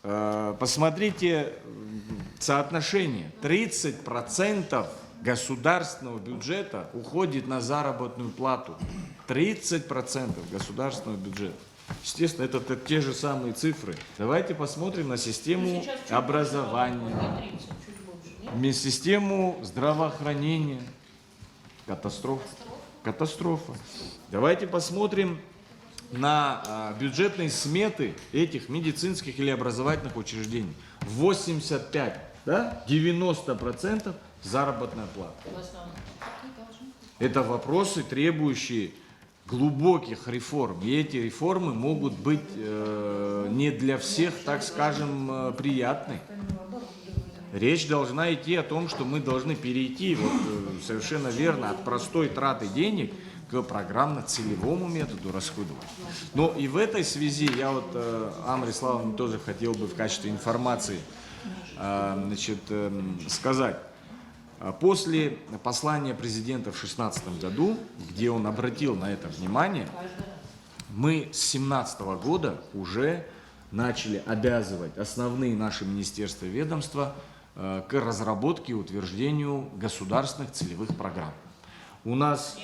посмотрите соотношение, 30% государственного бюджета уходит на заработную плату. 30% государственного бюджета. Естественно, это те же самые цифры. Давайте посмотрим на систему образования, систему здравоохранения. Катастрофа. Катастрофа. Давайте посмотрим на бюджетные сметы этих медицинских или образовательных учреждений. 85, да? 90% заработная плата. Это вопросы, требующие глубоких реформ. И эти реформы могут быть не для всех, так скажем, приятны. Речь должна идти о том, что мы должны перейти, вот, совершенно верно, от простой траты денег к программно-целевому методу расходования. Но и в этой связи я вот, Анна Риславовна, тоже хотел бы в качестве информации сказать. После послания президента в 2016 году, где он обратил на это внимание, мы с 2017 года уже начали обязывать основные наши министерства и ведомства к разработке и утверждению государственных целевых программ. У нас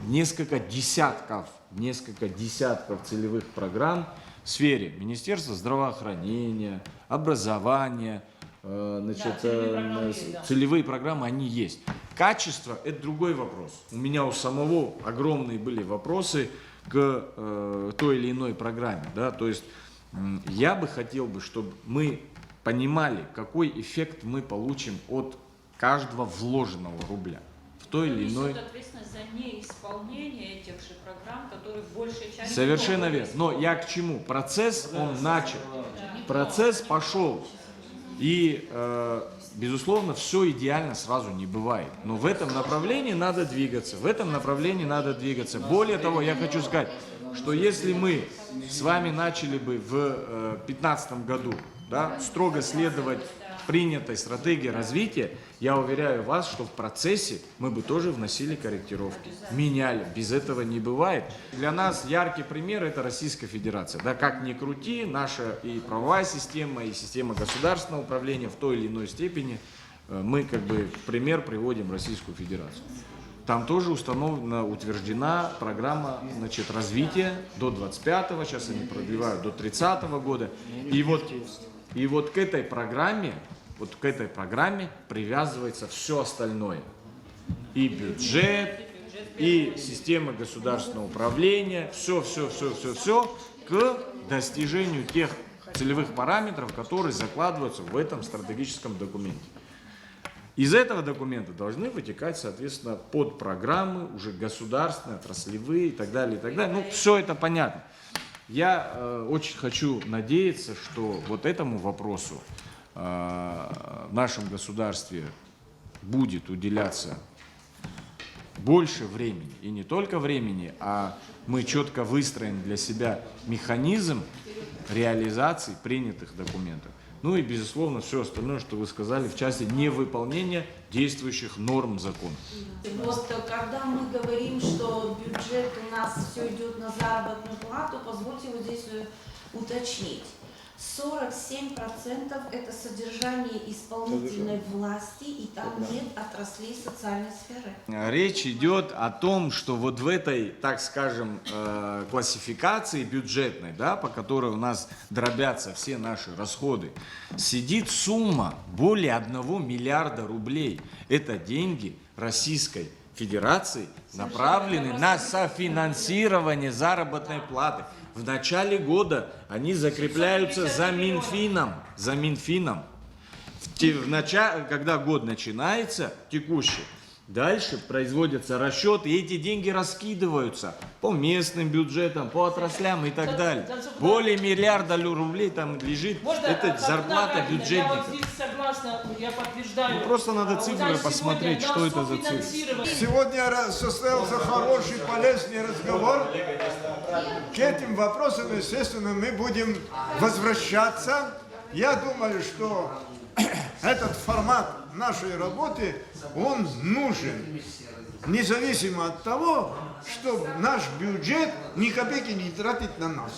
несколько десятков целевых программ сфере Министерства здравоохранения, образования, целевые программы, они есть. Качество – это другой вопрос. У меня у самого огромные были вопросы к той или иной программе. Да? То есть я бы хотел, чтобы мы понимали, какой эффект мы получим от каждого вложенного рубля в той или иной... Ответственность за неисполнение этих же программ, которые в большей части... Совершенно верно. Но я к чему? Процесс, он начат. Процесс пошел. И, безусловно, все идеально сразу не бывает. Но в этом направлении надо двигаться. В этом направлении надо двигаться. Более того, я хочу сказать, что если мы с вами начали бы в 2015 году, да, строго следовать принятой стратегии развития, я уверяю вас, что в процессе мы бы тоже вносили корректировки, меняли. Без этого не бывает. Для нас яркий пример – это Российская Федерация. Да, как ни крути, наша и правовая система, и система государственного управления в той или иной степени, мы как бы в пример приводим Российскую Федерацию. Там тоже утверждена программа, значит, развития до 25-го, сейчас они продлевают до 30-го года. И вот к этой программе, привязывается все остальное. И бюджет, и система государственного управления, все к достижению тех целевых параметров, которые закладываются в этом стратегическом документе. Из этого документа должны вытекать, соответственно, подпрограммы, уже государственные, отраслевые и так далее, и так далее. Ну, все это понятно. Я очень хочу надеяться, что вот этому вопросу в нашем государстве будет уделяться больше времени. И не только времени, а мы четко выстроим для себя механизм реализации принятых документов. Ну и, безусловно, все остальное, что вы сказали, в части невыполнения действующих норм закона. Вот когда мы говорим, что бюджет у нас все идет на заработную плату, позвольте вот здесь уточнить. 47% это содержание исполнительной власти, и там нет отраслей социальной сферы. Речь идет о том, что вот в этой, так скажем, классификации бюджетной, да, по которой у нас дробятся все наши расходы, сидит сумма более 1 миллиарда рублей. Это деньги Российской Федерации, направлены на софинансирование заработной платы. В начале года они закрепляются за Минфином. Когда год начинается, текущий, дальше производятся расчеты, и эти деньги раскидываются по местным бюджетам, по отраслям и так далее. Более миллиарда рублей там лежит, это зарплата бюджетников. Я вот здесь согласна, я подтверждаю. Ну, просто надо цифры посмотреть, что это за цифры. Сегодня состоялся хороший, полезный разговор. К этим вопросам, естественно, мы будем возвращаться. Я думаю, что этот формат нашей работы, он нужен, независимо от того, что наш бюджет ни копейки не тратит на нас.